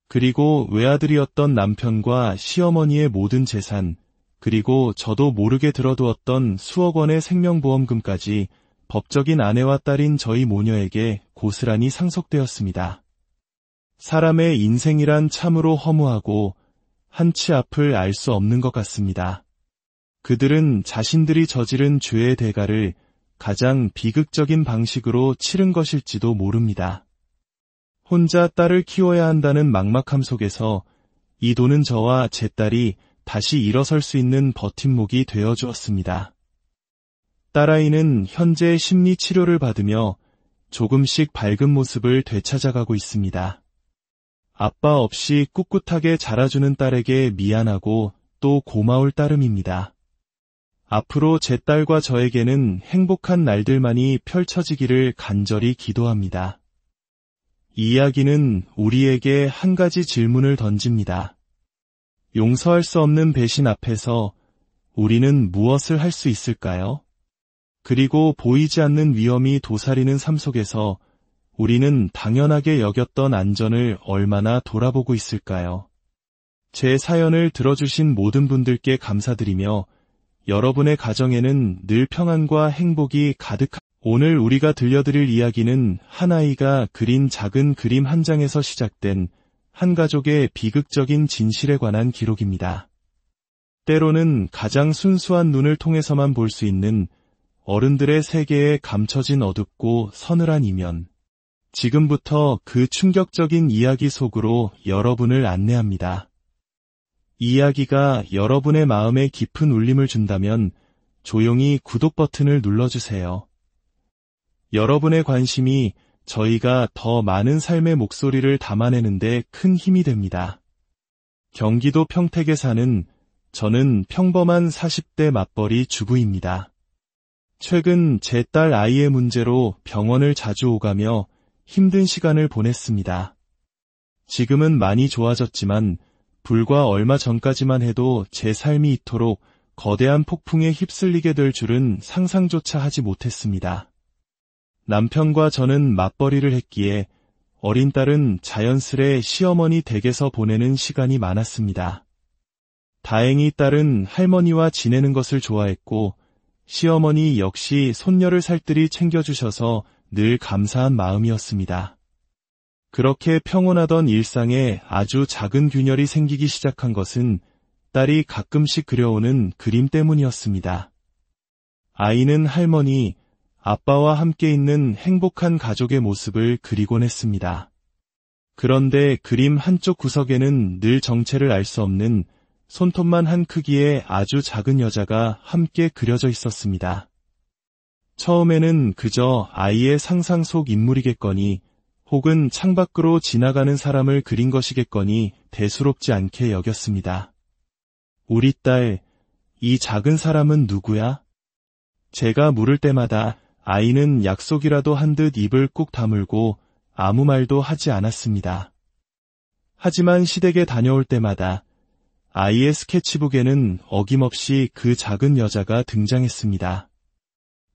그리고 외아들이었던 남편과 시어머니의 모든 재산, 그리고 저도 모르게 들어두었던 수억 원의 생명보험금까지 법적인 아내와 딸인 저희 모녀에게 고스란히 상속되었습니다. 사람의 인생이란 참으로 허무하고 한치 앞을 알 수 없는 것 같습니다. 그들은 자신들이 저지른 죄의 대가를 가장 비극적인 방식으로 치른 것일지도 모릅니다. 혼자 딸을 키워야 한다는 막막함 속에서 이 돈은 저와 제 딸이 다시 일어설 수 있는 버팀목이 되어주었습니다. 딸아이는 현재 심리치료를 받으며 조금씩 밝은 모습을 되찾아가고 있습니다. 아빠 없이 꿋꿋하게 자라주는 딸에게 미안하고 또 고마울 따름입니다. 앞으로 제 딸과 저에게는 행복한 날들만이 펼쳐지기를 간절히 기도합니다. 이 이야기는 우리에게 한 가지 질문을 던집니다. 용서할 수 없는 배신 앞에서 우리는 무엇을 할 수 있을까요? 그리고 보이지 않는 위험이 도사리는 삶 속에서 우리는 당연하게 여겼던 안전을 얼마나 돌아보고 있을까요? 제 사연을 들어주신 모든 분들께 감사드리며 여러분의 가정에는 늘 평안과 행복이 가득한 오늘 우리가 들려드릴 이야기는 한 아이가 그린 작은 그림 한 장에서 시작된 한 가족의 비극적인 진실에 관한 기록입니다. 때로는 가장 순수한 눈을 통해서만 볼 수 있는 어른들의 세계에 감춰진 어둡고 서늘한 이면. 지금부터 그 충격적인 이야기 속으로 여러분을 안내합니다. 이 이야기가 여러분의 마음에 깊은 울림을 준다면 조용히 구독 버튼을 눌러주세요. 여러분의 관심이 저희가 더 많은 삶의 목소리를 담아내는데 큰 힘이 됩니다. 경기도 평택에 사는 저는 평범한 40대 맞벌이 주부입니다. 최근 제 딸 아이의 문제로 병원을 자주 오가며 힘든 시간을 보냈습니다. 지금은 많이 좋아졌지만 불과 얼마 전까지만 해도 제 삶이 이토록 거대한 폭풍에 휩쓸리게 될 줄은 상상조차 하지 못했습니다. 남편과 저는 맞벌이를 했기에 어린 딸은 자연스레 시어머니 댁에서 보내는 시간이 많았습니다. 다행히 딸은 할머니와 지내는 것을 좋아했고 시어머니 역시 손녀를 살뜰히 챙겨주셔서 늘 감사한 마음이었습니다. 그렇게 평온하던 일상에 아주 작은 균열이 생기기 시작한 것은 딸이 가끔씩 그려오는 그림 때문이었습니다. 아이는 할머니, 아빠와 함께 있는 행복한 가족의 모습을 그리곤 했습니다. 그런데 그림 한쪽 구석에는 늘 정체를 알 수 없는 손톱만 한 크기의 아주 작은 여자가 함께 그려져 있었습니다. 처음에는 그저 아이의 상상 속 인물이겠거니 혹은 창밖으로 지나가는 사람을 그린 것이겠거니 대수롭지 않게 여겼습니다. 우리 딸, 이 작은 사람은 누구야? 제가 물을 때마다 아이는 약속이라도 한 듯 입을 꾹 다물고 아무 말도 하지 않았습니다. 하지만 시댁에 다녀올 때마다 아이의 스케치북에는 어김없이 그 작은 여자가 등장했습니다.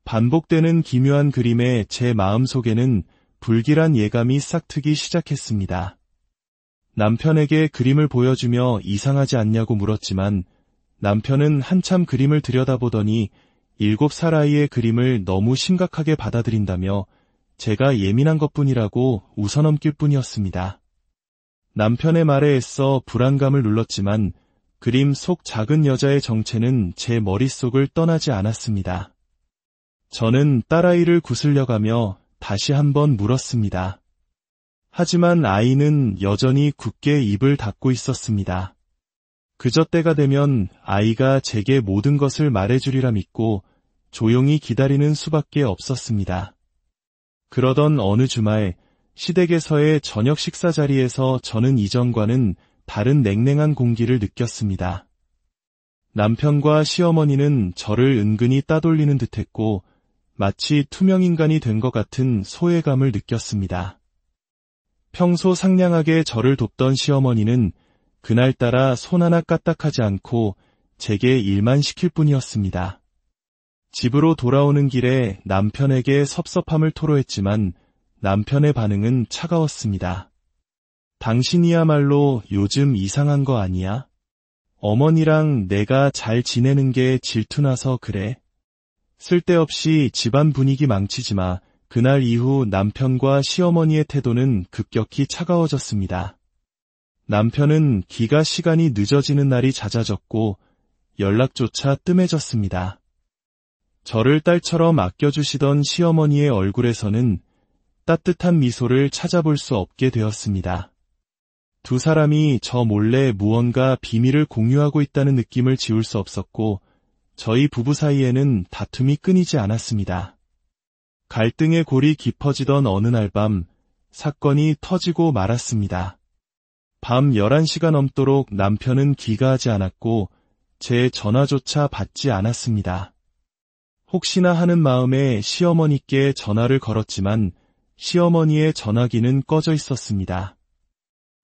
반복되는 기묘한 그림에 제 마음속에는 불길한 예감이 싹트기 시작했습니다. 남편에게 그림을 보여주며 이상하지 않냐고 물었지만 남편은 한참 그림을 들여다보더니 7살 아이의 그림을 너무 심각하게 받아들인다며 제가 예민한 것뿐이라고 웃어넘길 뿐이었습니다. 남편의 말에 애써 불안감을 눌렀지만 그림 속 작은 여자의 정체는 제 머릿속을 떠나지 않았습니다. 저는 딸아이를 구슬려가며 다시 한번 물었습니다. 하지만 아이는 여전히 굳게 입을 닫고 있었습니다. 그저 때가 되면 아이가 제게 모든 것을 말해주리라 믿고 조용히 기다리는 수밖에 없었습니다. 그러던 어느 주말 시댁에서의 저녁 식사 자리에서 저는 이전과는 다른 냉랭한 공기를 느꼈습니다. 남편과 시어머니는 저를 은근히 따돌리는 듯했고 마치 투명인간이 된 것 같은 소외감을 느꼈습니다. 평소 상냥하게 저를 돕던 시어머니는 그날따라 손 하나 까딱하지 않고 제게 일만 시킬 뿐이었습니다. 집으로 돌아오는 길에 남편에게 섭섭함을 토로했지만 남편의 반응은 차가웠습니다. 당신이야말로 요즘 이상한 거 아니야? 어머니랑 내가 잘 지내는 게 질투나서 그래? 쓸데없이 집안 분위기 망치지 마. 그날 이후 남편과 시어머니의 태도는 급격히 차가워졌습니다. 남편은 기가 시간이 늦어지는 날이 잦아졌고 연락조차 뜸해졌습니다. 저를 딸처럼 아껴주시던 시어머니의 얼굴에서는 따뜻한 미소를 찾아볼 수 없게 되었습니다. 두 사람이 저 몰래 무언가 비밀을 공유하고 있다는 느낌을 지울 수 없었고 저희 부부 사이에는 다툼이 끊이지 않았습니다. 갈등의 골이 깊어지던 어느 날 밤 사건이 터지고 말았습니다. 밤 11시가 넘도록 남편은 귀가하지 않았고 제 전화조차 받지 않았습니다. 혹시나 하는 마음에 시어머니께 전화를 걸었지만 시어머니의 전화기는 꺼져 있었습니다.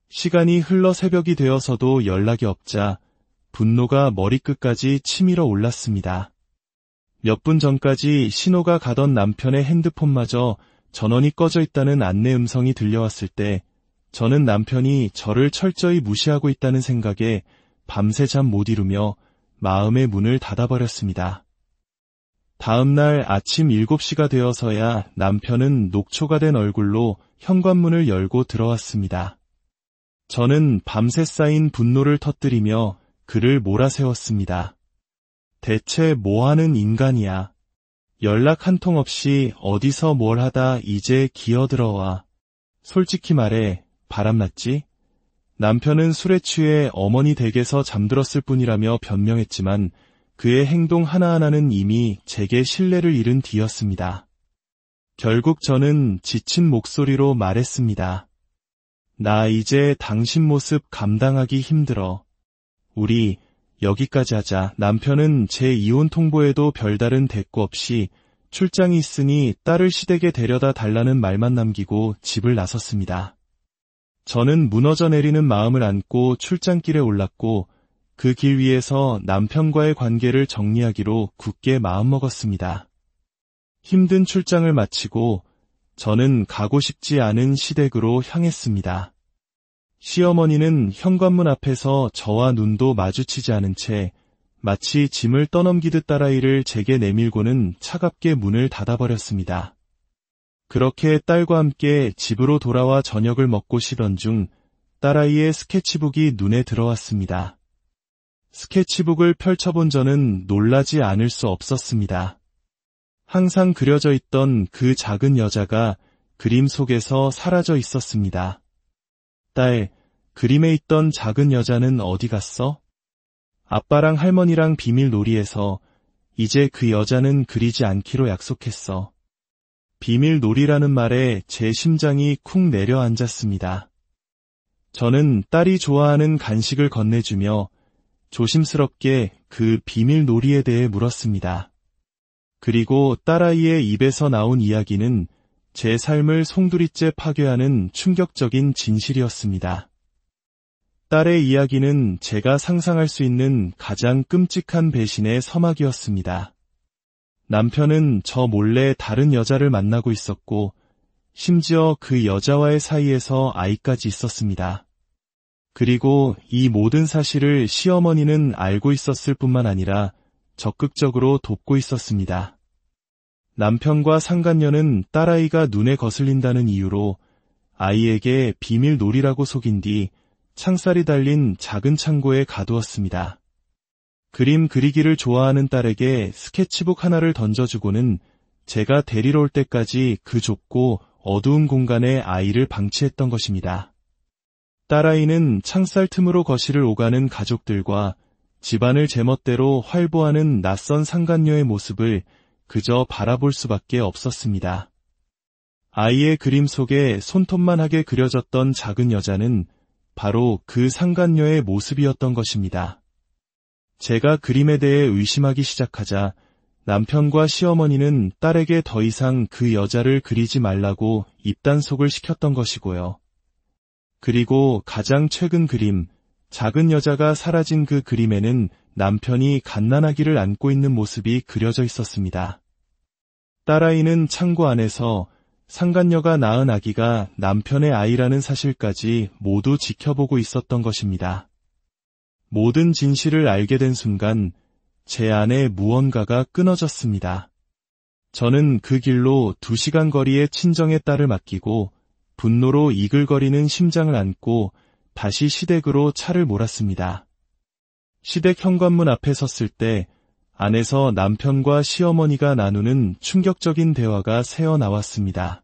시간이 흘러 새벽이 되어서도 연락이 없자 분노가 머리끝까지 치밀어 올랐습니다. 몇 분 전까지 신호가 가던 남편의 핸드폰마저 전원이 꺼져 있다는 안내 음성이 들려왔을 때 저는 남편이 저를 철저히 무시하고 있다는 생각에 밤새 잠 못 이루며 마음의 문을 닫아버렸습니다. 다음 날 아침 7시가 되어서야 남편은 녹초가 된 얼굴로 현관문을 열고 들어왔습니다. 저는 밤새 쌓인 분노를 터뜨리며 그를 몰아세웠습니다. 대체 뭐하는 인간이야. 연락 한 통 없이 어디서 뭘 하다 이제 기어들어와. 솔직히 말해 바람났지? 남편은 술에 취해 어머니 댁에서 잠들었을 뿐이라며 변명했지만 그의 행동 하나하나는 이미 제게 신뢰를 잃은 뒤였습니다. 결국 저는 지친 목소리로 말했습니다. 나 이제 당신 모습 감당하기 힘들어. 우리 여기까지 하자. 남편은 제 이혼 통보에도 별다른 대꾸 없이 출장이 있으니 딸을 시댁에 데려다 달라는 말만 남기고 집을 나섰습니다. 저는 무너져 내리는 마음을 안고 출장길에 올랐고 그 길 위에서 남편과의 관계를 정리하기로 굳게 마음먹었습니다. 힘든 출장을 마치고 저는 가고 싶지 않은 시댁으로 향했습니다. 시어머니는 현관문 앞에서 저와 눈도 마주치지 않은 채 마치 짐을 떠넘기듯 딸아이를 제게 내밀고는 차갑게 문을 닫아버렸습니다. 그렇게 딸과 함께 집으로 돌아와 저녁을 먹고 쉬던 중 딸아이의 스케치북이 눈에 들어왔습니다. 스케치북을 펼쳐본 저는 놀라지 않을 수 없었습니다. 항상 그려져 있던 그 작은 여자가 그림 속에서 사라져 있었습니다. 딸, 그림에 있던 작은 여자는 어디 갔어? 아빠랑 할머니랑 비밀 놀이에서 이제 그 여자는 그리지 않기로 약속했어. 비밀 놀이라는 말에 제 심장이 쿵 내려앉았습니다. 저는 딸이 좋아하는 간식을 건네주며 조심스럽게 그 비밀 놀이에 대해 물었습니다. 그리고 딸아이의 입에서 나온 이야기는 제 삶을 송두리째 파괴하는 충격적인 진실이었습니다. 딸의 이야기는 제가 상상할 수 있는 가장 끔찍한 배신의 서막이었습니다. 남편은 저 몰래 다른 여자를 만나고 있었고, 심지어 그 여자와의 사이에서 아이까지 있었습니다. 그리고 이 모든 사실을 시어머니는 알고 있었을 뿐만 아니라 적극적으로 돕고 있었습니다. 남편과 상간녀는 딸아이가 눈에 거슬린다는 이유로 아이에게 비밀 놀이라고 속인 뒤 창살이 달린 작은 창고에 가두었습니다. 그림 그리기를 좋아하는 딸에게 스케치북 하나를 던져주고는 제가 데리러 올 때까지 그 좁고 어두운 공간에 아이를 방치했던 것입니다. 딸아이는 창살 틈으로 거실을 오가는 가족들과 집안을 제멋대로 활보하는 낯선 상간녀의 모습을 그저 바라볼 수밖에 없었습니다. 아이의 그림 속에 손톱만하게 그려졌던 작은 여자는 바로 그 상간녀의 모습이었던 것입니다. 제가 그림에 대해 의심하기 시작하자 남편과 시어머니는 딸에게 더 이상 그 여자를 그리지 말라고 입단속을 시켰던 것이고요. 그리고 가장 최근 그림, 작은 여자가 사라진 그 그림에는 남편이 갓난아기를 안고 있는 모습이 그려져 있었습니다. 딸아이는 창고 안에서 상간녀가 낳은 아기가 남편의 아이라는 사실까지 모두 지켜보고 있었던 것입니다. 모든 진실을 알게 된 순간 제 안에 무언가가 끊어졌습니다. 저는 그 길로 2시간 거리의 친정의 딸을 맡기고 분노로 이글거리는 심장을 안고 다시 시댁으로 차를 몰았습니다. 시댁 현관문 앞에 섰을 때 안에서 남편과 시어머니가 나누는 충격적인 대화가 새어나왔습니다.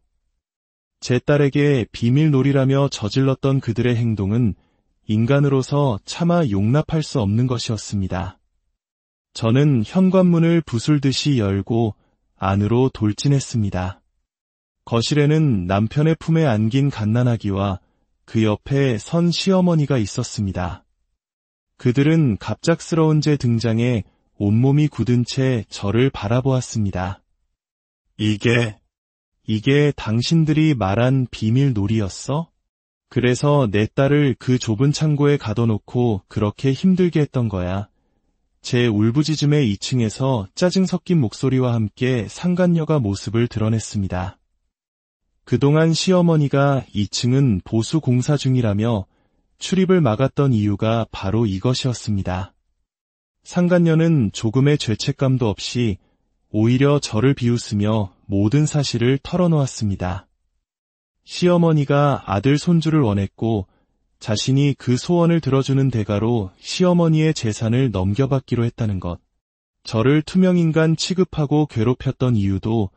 제 딸에게 비밀놀이라며 저질렀던 그들의 행동은 인간으로서 차마 용납할 수 없는 것이었습니다. 저는 현관문을 부술듯이 열고 안으로 돌진했습니다. 거실에는 남편의 품에 안긴 갓난아기와 그 옆에 선 시어머니가 있었습니다. 그들은 갑작스러운 제 등장에 온몸이 굳은 채 저를 바라보았습니다. 이게 당신들이 말한 비밀놀이였어? 그래서 내 딸을 그 좁은 창고에 가둬놓고 그렇게 힘들게 했던 거야. 제 울부짖음의 2층에서 짜증 섞인 목소리와 함께 상간녀가 모습을 드러냈습니다. 그동안 시어머니가 2층은 보수 공사 중이라며 출입을 막았던 이유가 바로 이것이었습니다. 상간녀는 조금의 죄책감도 없이 오히려 저를 비웃으며 모든 사실을 털어놓았습니다. 시어머니가 아들 손주를 원했고 자신이 그 소원을 들어주는 대가로 시어머니의 재산을 넘겨받기로 했다는 것. 저를 투명인간 취급하고 괴롭혔던 이유도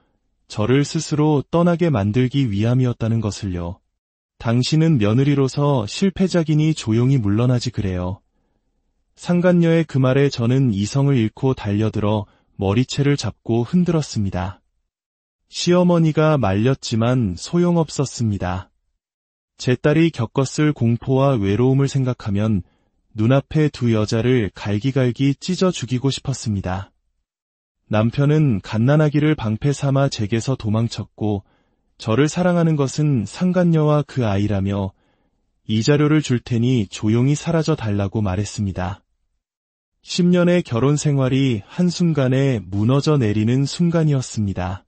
저를 스스로 떠나게 만들기 위함이었다는 것을요. 당신은 며느리로서 실패자기니 조용히 물러나지 그래요. 상간녀의 그 말에 저는 이성을 잃고 달려들어 머리채를 잡고 흔들었습니다. 시어머니가 말렸지만 소용없었습니다. 제 딸이 겪었을 공포와 외로움을 생각하면 눈앞에 두 여자를 갈기갈기 찢어 죽이고 싶었습니다. 남편은 갓난아기를 방패 삼아 제게서 도망쳤고 저를 사랑하는 것은 상간녀와 그 아이라며 이자료를 줄 테니 조용히 사라져 달라고 말했습니다. 10년의 결혼 생활이 한순간에 무너져 내리는 순간이었습니다.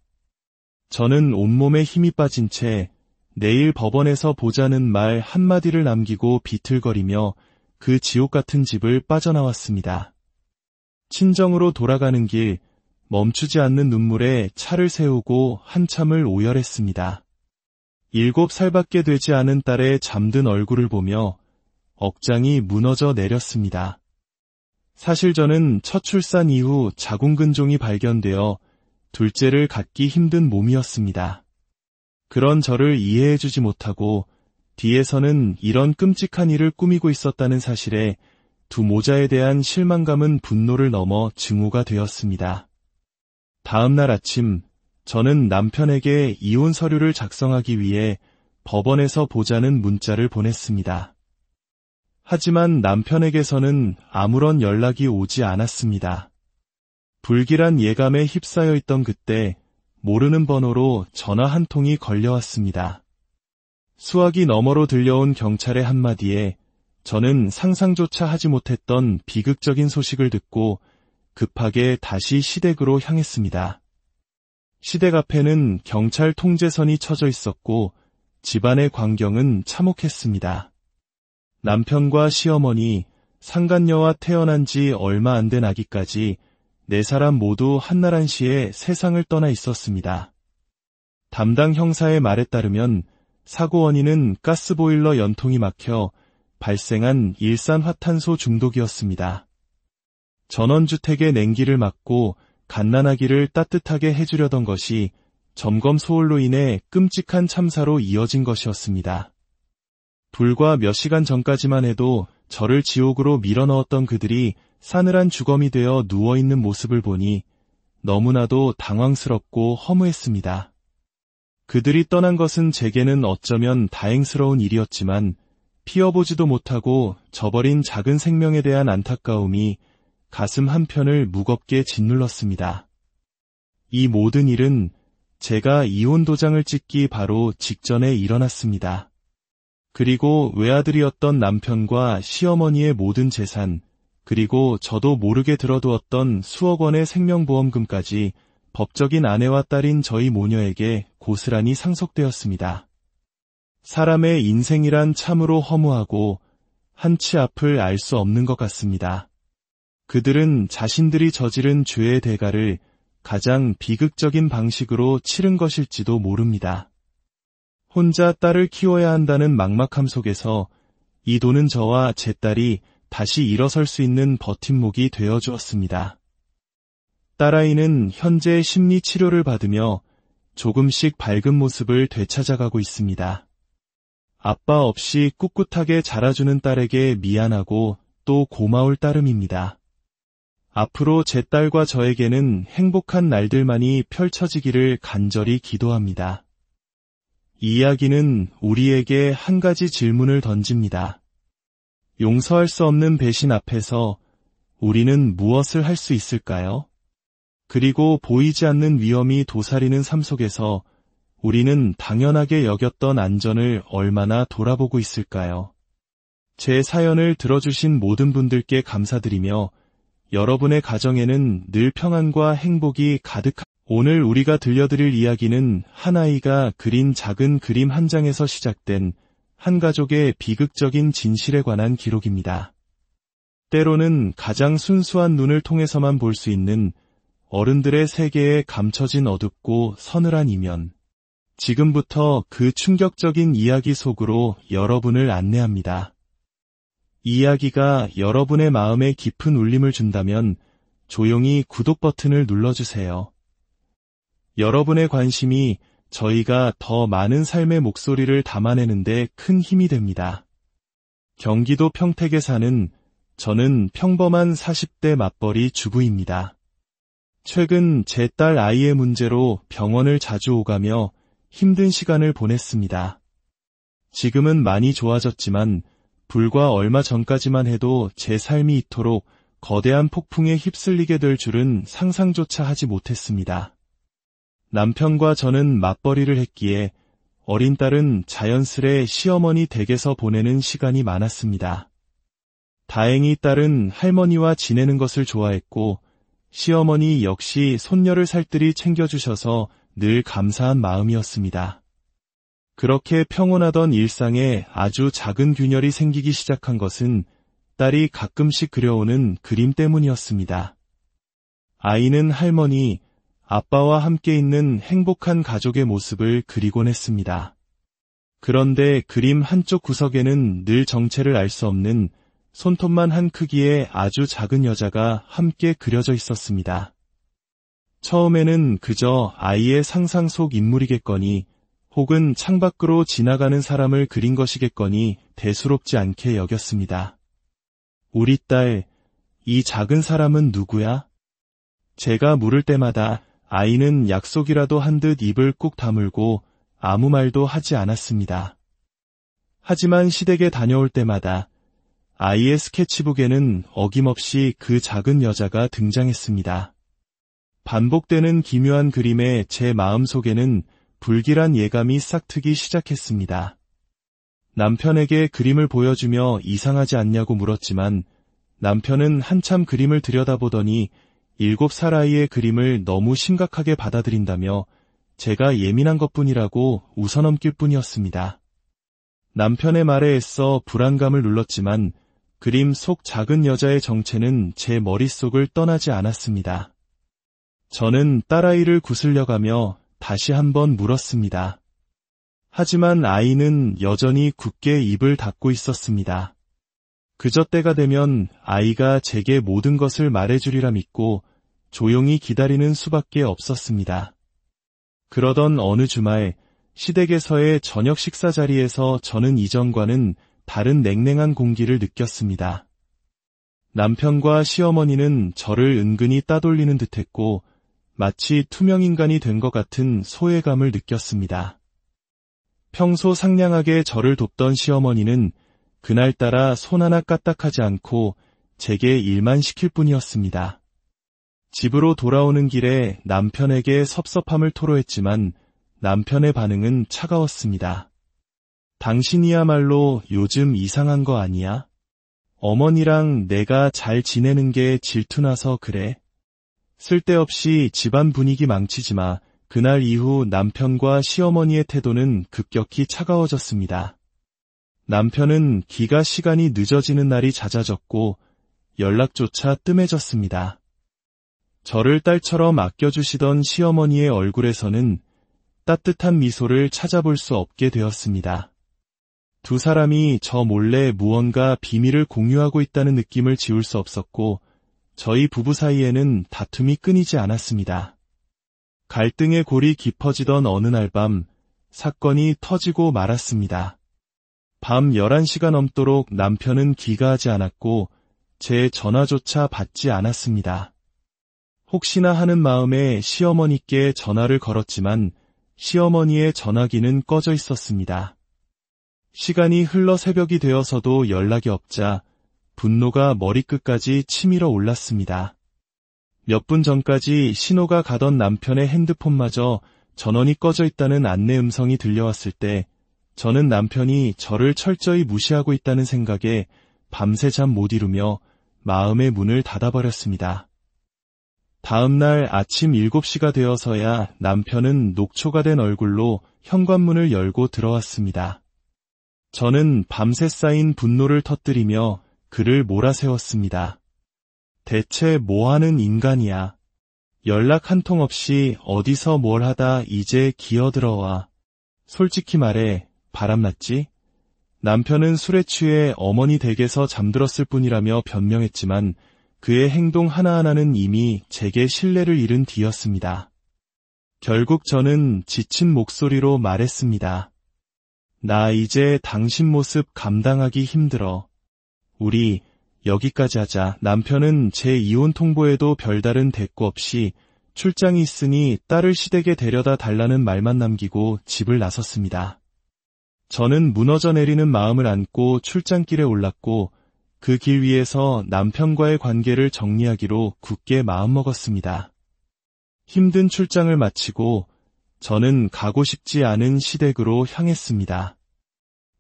저는 온몸에 힘이 빠진 채 내일 법원에서 보자는 말 한마디를 남기고 비틀거리며 그 지옥 같은 집을 빠져나왔습니다. 친정으로 돌아가는 길, 멈추지 않는 눈물에 차를 세우고 한참을 오열했습니다. 7살밖에 되지 않은 딸의 잠든 얼굴을 보며 억장이 무너져 내렸습니다. 사실 저는 첫 출산 이후 자궁근종이 발견되어 둘째를 갖기 힘든 몸이었습니다. 그런 저를 이해해주지 못하고 뒤에서는 이런 끔찍한 일을 꾸미고 있었다는 사실에 두 모자에 대한 실망감은 분노를 넘어 증오가 되었습니다. 다음 날 아침, 저는 남편에게 이혼 서류를 작성하기 위해 법원에서 보자는 문자를 보냈습니다. 하지만 남편에게서는 아무런 연락이 오지 않았습니다. 불길한 예감에 휩싸여 있던 그때 모르는 번호로 전화 한 통이 걸려왔습니다. 수화기 너머로 들려온 경찰의 한마디에 저는 상상조차 하지 못했던 비극적인 소식을 듣고 급하게 다시 시댁으로 향했습니다. 시댁 앞에는 경찰 통제선이 쳐져 있었고 집안의 광경은 참혹했습니다. 남편과 시어머니, 상간녀와 태어난 지 얼마 안 된 아기까지 4사람 모두 한나란시에 세상을 떠나 있었습니다. 담당 형사의 말에 따르면 사고 원인은 가스보일러 연통이 막혀 발생한 일산화탄소 중독이었습니다. 전원주택의 냉기를 막고 갓난아기를 따뜻하게 해주려던 것이 점검 소홀로 인해 끔찍한 참사로 이어진 것이었습니다. 불과 몇 시간 전까지만 해도 저를 지옥으로 밀어넣었던 그들이 싸늘한 주검이 되어 누워있는 모습을 보니 너무나도 당황스럽고 허무했습니다. 그들이 떠난 것은 제게는 어쩌면 다행스러운 일이었지만 피어보지도 못하고 저버린 작은 생명에 대한 안타까움이 가슴 한편을 무겁게 짓눌렀습니다. 이 모든 일은 제가 이혼 도장을 찍기 바로 직전에 일어났습니다. 그리고 외아들이었던 남편과 시어머니의 모든 재산, 그리고 저도 모르게 들어두었던 수억 원의 생명보험금까지 법적인 아내와 딸인 저희 모녀에게 고스란히 상속되었습니다. 사람의 인생이란 참으로 허무하고 한치 앞을 알 수 없는 것 같습니다. 그들은 자신들이 저지른 죄의 대가를 가장 비극적인 방식으로 치른 것일지도 모릅니다. 혼자 딸을 키워야 한다는 막막함 속에서 이 돈은 저와 제 딸이 다시 일어설 수 있는 버팀목이 되어주었습니다. 딸아이는 현재 심리치료를 받으며 조금씩 밝은 모습을 되찾아가고 있습니다. 아빠 없이 꿋꿋하게 자라주는 딸에게 미안하고 또 고마울 따름입니다. 앞으로 제 딸과 저에게는 행복한 날들만이 펼쳐지기를 간절히 기도합니다. 이 이야기는 우리에게 한 가지 질문을 던집니다. 용서할 수 없는 배신 앞에서 우리는 무엇을 할 수 있을까요? 그리고 보이지 않는 위험이 도사리는 삶 속에서 우리는 당연하게 여겼던 안전을 얼마나 돌아보고 있을까요? 제 사연을 들어주신 모든 분들께 감사드리며 여러분의 가정에는 늘 평안과 행복이 가득한 오늘 우리가 들려드릴 이야기는 한 아이가 그린 작은 그림 한 장에서 시작된 한 가족의 비극적인 진실에 관한 기록입니다. 때로는 가장 순수한 눈을 통해서만 볼 수 있는 어른들의 세계에 감춰진 어둡고 서늘한 이면. 지금부터 그 충격적인 이야기 속으로 여러분을 안내합니다. 이 이야기가 여러분의 마음에 깊은 울림을 준다면 조용히 구독 버튼을 눌러주세요. 여러분의 관심이 저희가 더 많은 삶의 목소리를 담아내는데 큰 힘이 됩니다. 경기도 평택에 사는 저는 평범한 40대 맞벌이 주부입니다. 최근 제 딸 아이의 문제로 병원을 자주 오가며 힘든 시간을 보냈습니다. 지금은 많이 좋아졌지만 불과 얼마 전까지만 해도 제 삶이 이토록 거대한 폭풍에 휩쓸리게 될 줄은 상상조차 하지 못했습니다. 남편과 저는 맞벌이를 했기에 어린 딸은 자연스레 시어머니 댁에서 보내는 시간이 많았습니다. 다행히 딸은 할머니와 지내는 것을 좋아했고 시어머니 역시 손녀를 살뜰히 챙겨주셔서 늘 감사한 마음이었습니다. 그렇게 평온하던 일상에 아주 작은 균열이 생기기 시작한 것은 딸이 가끔씩 그려오는 그림 때문이었습니다. 아이는 할머니, 아빠와 함께 있는 행복한 가족의 모습을 그리곤 했습니다. 그런데 그림 한쪽 구석에는 늘 정체를 알 수 없는 손톱만 한 크기의 아주 작은 여자가 함께 그려져 있었습니다. 처음에는 그저 아이의 상상 속 인물이겠거니 혹은 창밖으로 지나가는 사람을 그린 것이겠거니 대수롭지 않게 여겼습니다. 우리 딸, 이 작은 사람은 누구야? 제가 물을 때마다 아이는 약속이라도 한 듯 입을 꾹 다물고 아무 말도 하지 않았습니다. 하지만 시댁에 다녀올 때마다 아이의 스케치북에는 어김없이 그 작은 여자가 등장했습니다. 반복되는 기묘한 그림에 제 마음속에는 불길한 예감이 싹트기 시작했습니다. 남편에게 그림을 보여주며 이상하지 않냐고 물었지만 남편은 한참 그림을 들여다보더니 7살 아이의 그림을 너무 심각하게 받아들인다며 제가 예민한 것뿐이라고 웃어넘길 뿐이었습니다. 남편의 말에 애써 불안감을 눌렀지만 그림 속 작은 여자의 정체는 제 머릿속을 떠나지 않았습니다. 저는 딸아이를 구슬려가며 다시 한번 물었습니다. 하지만 아이는 여전히 굳게 입을 닫고 있었습니다. 그저 때가 되면 아이가 제게 모든 것을 말해주리라 믿고 조용히 기다리는 수밖에 없었습니다. 그러던 어느 주말 시댁에서의 저녁 식사 자리에서 저는 이전과는 다른 냉랭한 공기를 느꼈습니다. 남편과 시어머니는 저를 은근히 따돌리는 듯했고 마치 투명인간이 된 것 같은 소외감을 느꼈습니다. 평소 상냥하게 저를 돕던 시어머니는 그날따라 손 하나 까딱하지 않고 제게 일만 시킬 뿐이었습니다. 집으로 돌아오는 길에 남편에게 섭섭함을 토로했지만 남편의 반응은 차가웠습니다. 당신이야말로 요즘 이상한 거 아니야? 어머니랑 내가 잘 지내는 게 질투나서 그래? 쓸데없이 집안 분위기 망치지 마. 그날 이후 남편과 시어머니의 태도는 급격히 차가워졌습니다. 남편은 기가 시간이 늦어지는 날이 잦아졌고 연락조차 뜸해졌습니다. 저를 딸처럼 아껴주시던 시어머니의 얼굴에서는 따뜻한 미소를 찾아볼 수 없게 되었습니다. 두 사람이 저 몰래 무언가 비밀을 공유하고 있다는 느낌을 지울 수 없었고 저희 부부 사이에는 다툼이 끊이지 않았습니다. 갈등의 골이 깊어지던 어느 날 밤 사건이 터지고 말았습니다. 밤 11시가 넘도록 남편은 귀가하지 않았고 제 전화조차 받지 않았습니다. 혹시나 하는 마음에 시어머니께 전화를 걸었지만 시어머니의 전화기는 꺼져 있었습니다. 시간이 흘러 새벽이 되어서도 연락이 없자 분노가 머리끝까지 치밀어 올랐습니다. 몇 분 전까지 신호가 가던 남편의 핸드폰마저 전원이 꺼져 있다는 안내 음성이 들려왔을 때 저는 남편이 저를 철저히 무시하고 있다는 생각에 밤새 잠 못 이루며 마음의 문을 닫아버렸습니다. 다음 날 아침 7시가 되어서야 남편은 녹초가 된 얼굴로 현관문을 열고 들어왔습니다. 저는 밤새 쌓인 분노를 터뜨리며 그를 몰아세웠습니다. 대체 뭐하는 인간이야. 연락 한 통 없이 어디서 뭘 하다 이제 기어들어와. 솔직히 말해 바람났지? 남편은 술에 취해 어머니 댁에서 잠들었을 뿐이라며 변명했지만 그의 행동 하나하나는 이미 제게 신뢰를 잃은 뒤였습니다. 결국 저는 지친 목소리로 말했습니다. 나 이제 당신 모습 감당하기 힘들어. 우리 여기까지 하자. 남편은 제 이혼 통보에도 별다른 대꾸 없이 출장이 있으니 딸을 시댁에 데려다 달라는 말만 남기고 집을 나섰습니다. 저는 무너져 내리는 마음을 안고 출장길에 올랐고 그 길 위에서 남편과의 관계를 정리하기로 굳게 마음먹었습니다. 힘든 출장을 마치고 저는 가고 싶지 않은 시댁으로 향했습니다.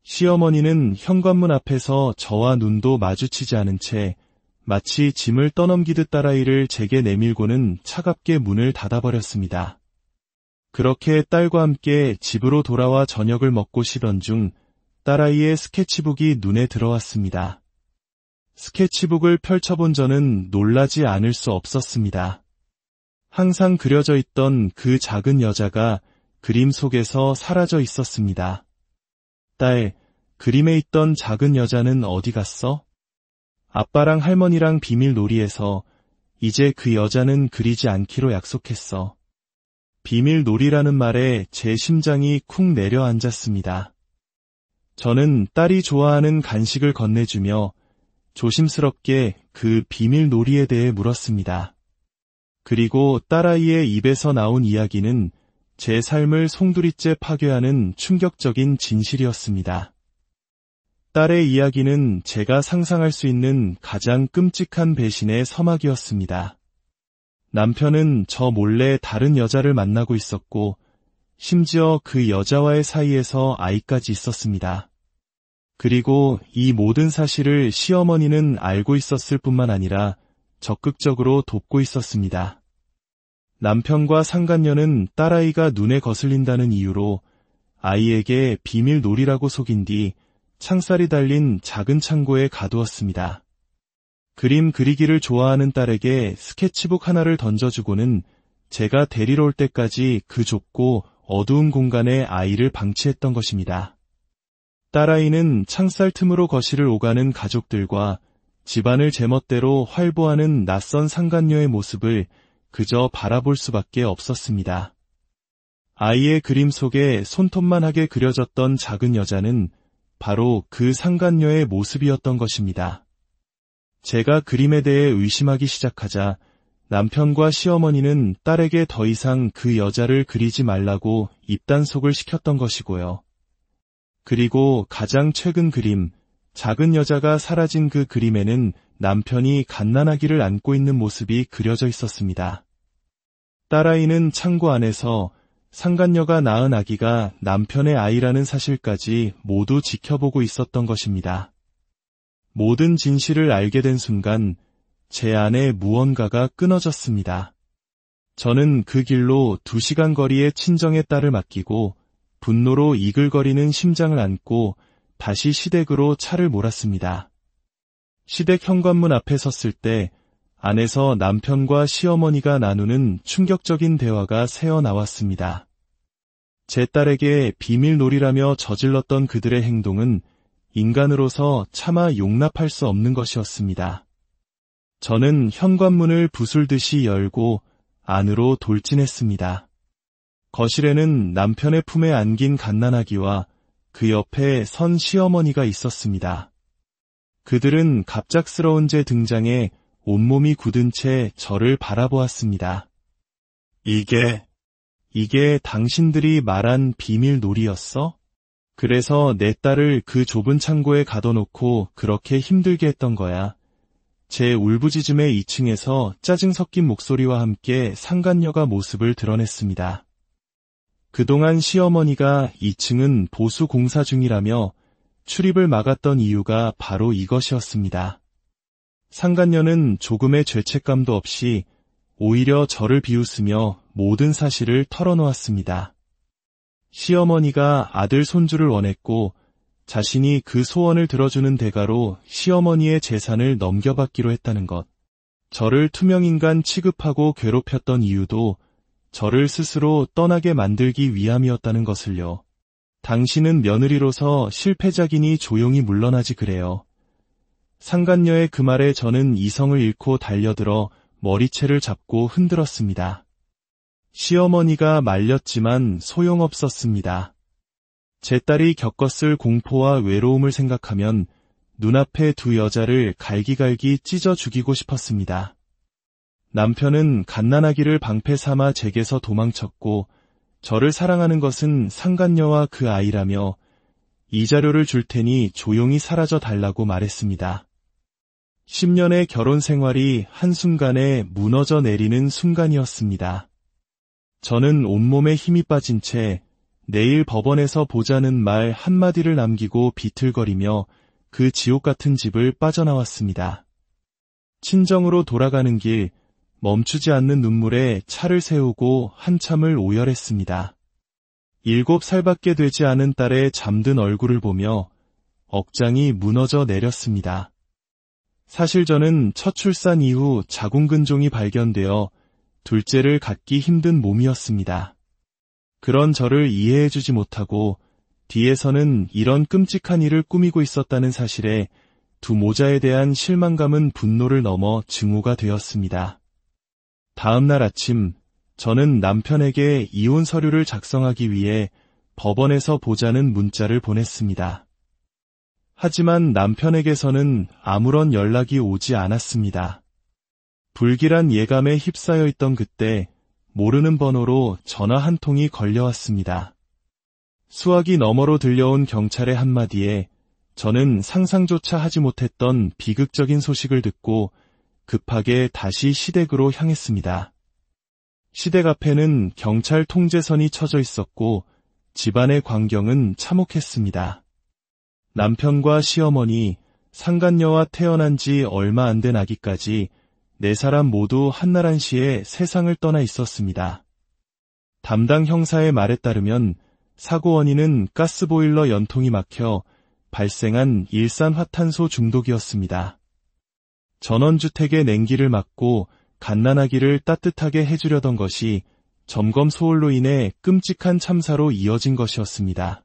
시어머니는 현관문 앞에서 저와 눈도 마주치지 않은 채 마치 짐을 떠넘기듯 딸아이를 제게 내밀고는 차갑게 문을 닫아버렸습니다. 그렇게 딸과 함께 집으로 돌아와 저녁을 먹고 쉬던 중 딸아이의 스케치북이 눈에 들어왔습니다. 스케치북을 펼쳐본 저는 놀라지 않을 수 없었습니다. 항상 그려져 있던 그 작은 여자가 그림 속에서 사라져 있었습니다. 딸, 그림에 있던 작은 여자는 어디 갔어? 아빠랑 할머니랑 비밀 놀이에서 이제 그 여자는 그리지 않기로 약속했어. 비밀 놀이라는 말에 제 심장이 쿵 내려앉았습니다. 저는 딸이 좋아하는 간식을 건네주며 조심스럽게 그 비밀 놀이에 대해 물었습니다. 그리고 딸아이의 입에서 나온 이야기는 제 삶을 송두리째 파괴하는 충격적인 진실이었습니다. 딸의 이야기는 제가 상상할 수 있는 가장 끔찍한 배신의 서막이었습니다. 남편은 저 몰래 다른 여자를 만나고 있었고, 심지어 그 여자와의 사이에서 아이까지 있었습니다. 그리고 이 모든 사실을 시어머니는 알고 있었을 뿐만 아니라 적극적으로 돕고 있었습니다. 남편과 상간녀는 딸아이가 눈에 거슬린다는 이유로 아이에게 비밀 놀이라고 속인 뒤 창살이 달린 작은 창고에 가두었습니다. 그림 그리기를 좋아하는 딸에게 스케치북 하나를 던져주고는 제가 데리러 올 때까지 그 좁고 어두운 공간에 아이를 방치했던 것입니다. 딸아이는 창살 틈으로 거실을 오가는 가족들과 집안을 제멋대로 활보하는 낯선 상간녀의 모습을 그저 바라볼 수밖에 없었습니다. 아이의 그림 속에 손톱만하게 그려졌던 작은 여자는 바로 그 상간녀의 모습이었던 것입니다. 제가 그림에 대해 의심하기 시작하자 남편과 시어머니는 딸에게 더 이상 그 여자를 그리지 말라고 입단속을 시켰던 것이고요. 그리고 가장 최근 그림, 작은 여자가 사라진 그 그림에는 남편이 갓난아기를 안고 있는 모습이 그려져 있었습니다. 딸아이는 창고 안에서 상간녀가 낳은 아기가 남편의 아이라는 사실까지 모두 지켜보고 있었던 것입니다. 모든 진실을 알게 된 순간 제 안에 무언가가 끊어졌습니다. 저는 그 길로 2시간 거리의 친정의 딸을 맡기고 분노로 이글거리는 심장을 안고 다시 시댁으로 차를 몰았습니다. 시댁 현관문 앞에 섰을 때 안에서 남편과 시어머니가 나누는 충격적인 대화가 새어나왔습니다. 제 딸에게 비밀놀이라며 저질렀던 그들의 행동은 인간으로서 차마 용납할 수 없는 것이었습니다. 저는 현관문을 부술듯이 열고 안으로 돌진했습니다. 거실에는 남편의 품에 안긴 갓난아기와 그 옆에 선 시어머니가 있었습니다. 그들은 갑작스러운 제 등장에 온몸이 굳은 채 저를 바라보았습니다. 이게 당신들이 말한 비밀놀이였어? 그래서 내 딸을 그 좁은 창고에 가둬놓고 그렇게 힘들게 했던 거야. 제 울부짖음의 2층에서 짜증 섞인 목소리와 함께 상간녀가 모습을 드러냈습니다. 그동안 시어머니가 2층은 보수 공사 중이라며 출입을 막았던 이유가 바로 이것이었습니다. 상간녀는 조금의 죄책감도 없이 오히려 저를 비웃으며 모든 사실을 털어놓았습니다. 시어머니가 아들 손주를 원했고 자신이 그 소원을 들어주는 대가로 시어머니의 재산을 넘겨받기로 했다는 것. 저를 투명인간 취급하고 괴롭혔던 이유도 저를 스스로 떠나게 만들기 위함이었다는 것을요. 당신은 며느리로서 실패자기니 조용히 물러나지 그래요. 상간녀의 그 말에 저는 이성을 잃고 달려들어 머리채를 잡고 흔들었습니다. 시어머니가 말렸지만 소용없었습니다. 제 딸이 겪었을 공포와 외로움을 생각하면 눈앞에 두 여자를 갈기갈기 찢어 죽이고 싶었습니다. 남편은 갓난아기를 방패 삼아 제게서 도망쳤고 저를 사랑하는 것은 상간녀와 그 아이라며 이 자료를 줄 테니 조용히 사라져 달라고 말했습니다. 10년의 결혼 생활이 한순간에 무너져 내리는 순간이었습니다. 저는 온몸에 힘이 빠진 채 내일 법원에서 보자는 말 한마디를 남기고 비틀거리며 그 지옥 같은 집을 빠져나왔습니다. 친정으로 돌아가는 길, 멈추지 않는 눈물에 차를 세우고 한참을 오열했습니다. 7살밖에 되지 않은 딸의 잠든 얼굴을 보며 억장이 무너져 내렸습니다. 사실 저는 첫 출산 이후 자궁근종이 발견되어 둘째를 갖기 힘든 몸이었습니다. 그런 저를 이해해주지 못하고 뒤에서는 이런 끔찍한 일을 꾸미고 있었다는 사실에 두 모자에 대한 실망감은 분노를 넘어 증오가 되었습니다. 다음 날 아침, 저는 남편에게 이혼 서류를 작성하기 위해 법원에서 보자는 문자를 보냈습니다. 하지만 남편에게서는 아무런 연락이 오지 않았습니다. 불길한 예감에 휩싸여 있던 그때 모르는 번호로 전화 한 통이 걸려왔습니다. 수화기 너머로 들려온 경찰의 한마디에 저는 상상조차 하지 못했던 비극적인 소식을 듣고 급하게 다시 시댁으로 향했습니다. 시댁 앞에는 경찰 통제선이 쳐져 있었고 집안의 광경은 참혹했습니다. 남편과 시어머니, 상간녀와 태어난 지 얼마 안 된 아기까지 4사람 모두 한나란시에 세상을 떠나 있었습니다. 담당 형사의 말에 따르면 사고 원인은 가스보일러 연통이 막혀 발생한 일산화탄소 중독이었습니다. 전원주택의 냉기를 막고 갓난아기를 따뜻하게 해주려던 것이 점검 소홀로 인해 끔찍한 참사로 이어진 것이었습니다.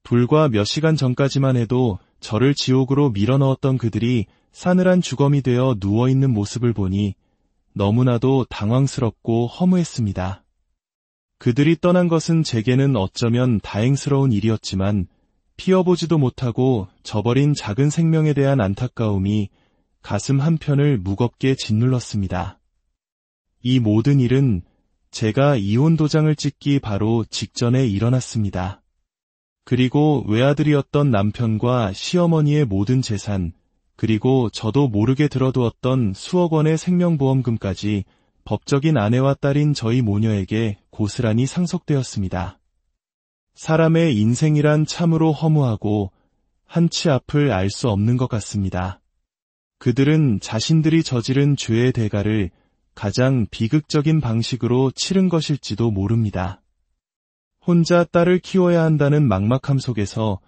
불과 몇 시간 전까지만 해도 저를 지옥으로 밀어넣었던 그들이 싸늘한 주검이 되어 누워있는 모습을 보니 너무나도 당황스럽고 허무했습니다. 그들이 떠난 것은 제게는 어쩌면 다행스러운 일이었지만 피어보지도 못하고 저버린 작은 생명에 대한 안타까움이 가슴 한편을 무겁게 짓눌렀습니다. 이 모든 일은 제가 이혼 도장을 찍기 바로 직전에 일어났습니다. 그리고 외아들이었던 남편과 시어머니의 모든 재산, 그리고 저도 모르게 들어두었던 수억 원의 생명보험금까지 법적인 아내와 딸인 저희 모녀에게 고스란히 상속되었습니다. 사람의 인생이란 참으로 허무하고 한치 앞을 알 수 없는 것 같습니다. 그들은 자신들이 저지른 죄의 대가를 가장 비극적인 방식으로 치른 것일지도 모릅니다. 혼자 딸을 키워야 한다는 막막함 속에서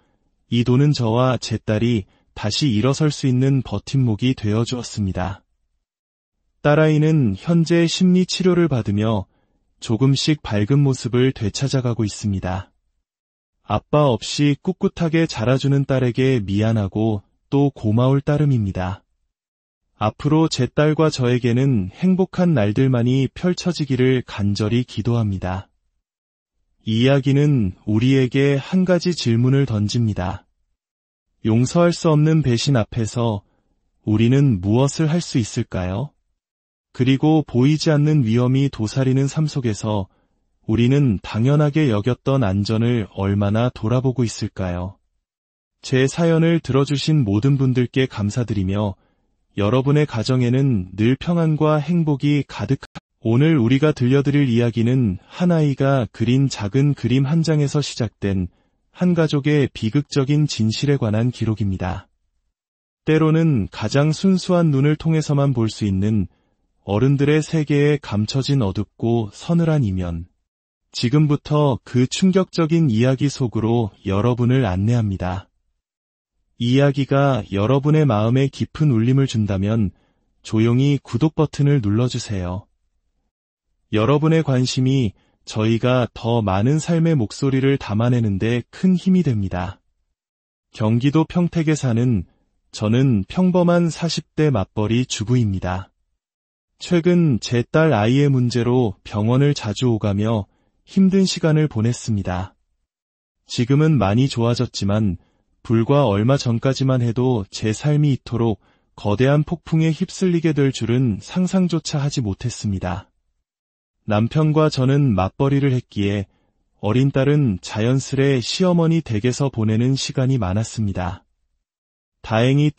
이 돈은 저와 제 딸이 다시 일어설 수 있는 버팀목이 되어주었습니다. 딸아이는 현재 심리치료를 받으며 조금씩 밝은 모습을 되찾아가고 있습니다. 아빠 없이 꿋꿋하게 자라주는 딸에게 미안하고 또 고마울 따름입니다. 앞으로 제 딸과 저에게는 행복한 날들만이 펼쳐지기를 간절히 기도합니다. 이 이야기는 우리에게 한 가지 질문을 던집니다. 용서할 수 없는 배신 앞에서 우리는 무엇을 할 수 있을까요? 그리고 보이지 않는 위험이 도사리는 삶 속에서 우리는 당연하게 여겼던 안전을 얼마나 돌아보고 있을까요? 제 사연을 들어주신 모든 분들께 감사드리며 여러분의 가정에는 늘 평안과 행복이 오늘 우리가 들려드릴 이야기는 한 아이가 그린 작은 그림 한 장에서 시작된 한 가족의 비극적인 진실에 관한 기록입니다. 때로는 가장 순수한 눈을 통해서만 볼 수 있는 어른들의 세계에 감춰진 어둡고 서늘한 이면. 지금부터 그 충격적인 이야기 속으로 여러분을 안내합니다. 이 이야기가 여러분의 마음에 깊은 울림을 준다면 조용히 구독 버튼을 눌러주세요. 여러분의 관심이 저희가 더 많은 삶의 목소리를 담아내는데 큰 힘이 됩니다. 경기도 평택에 사는 저는 평범한 40대 맞벌이 주부입니다. 최근 제 딸 아이의 문제로 병원을 자주 오가며 힘든 시간을 보냈습니다. 지금은 많이 좋아졌지만 불과 얼마 전까지만 해도 제 삶이 이토록 거대한 폭풍에 휩쓸리게 될 줄은 상상조차 하지 못했습니다. 남편과 저는 맞벌이를 했기에 어린 딸은 자연스레 시어머니 댁에서 보내는 시간이 많았습니다. 다행히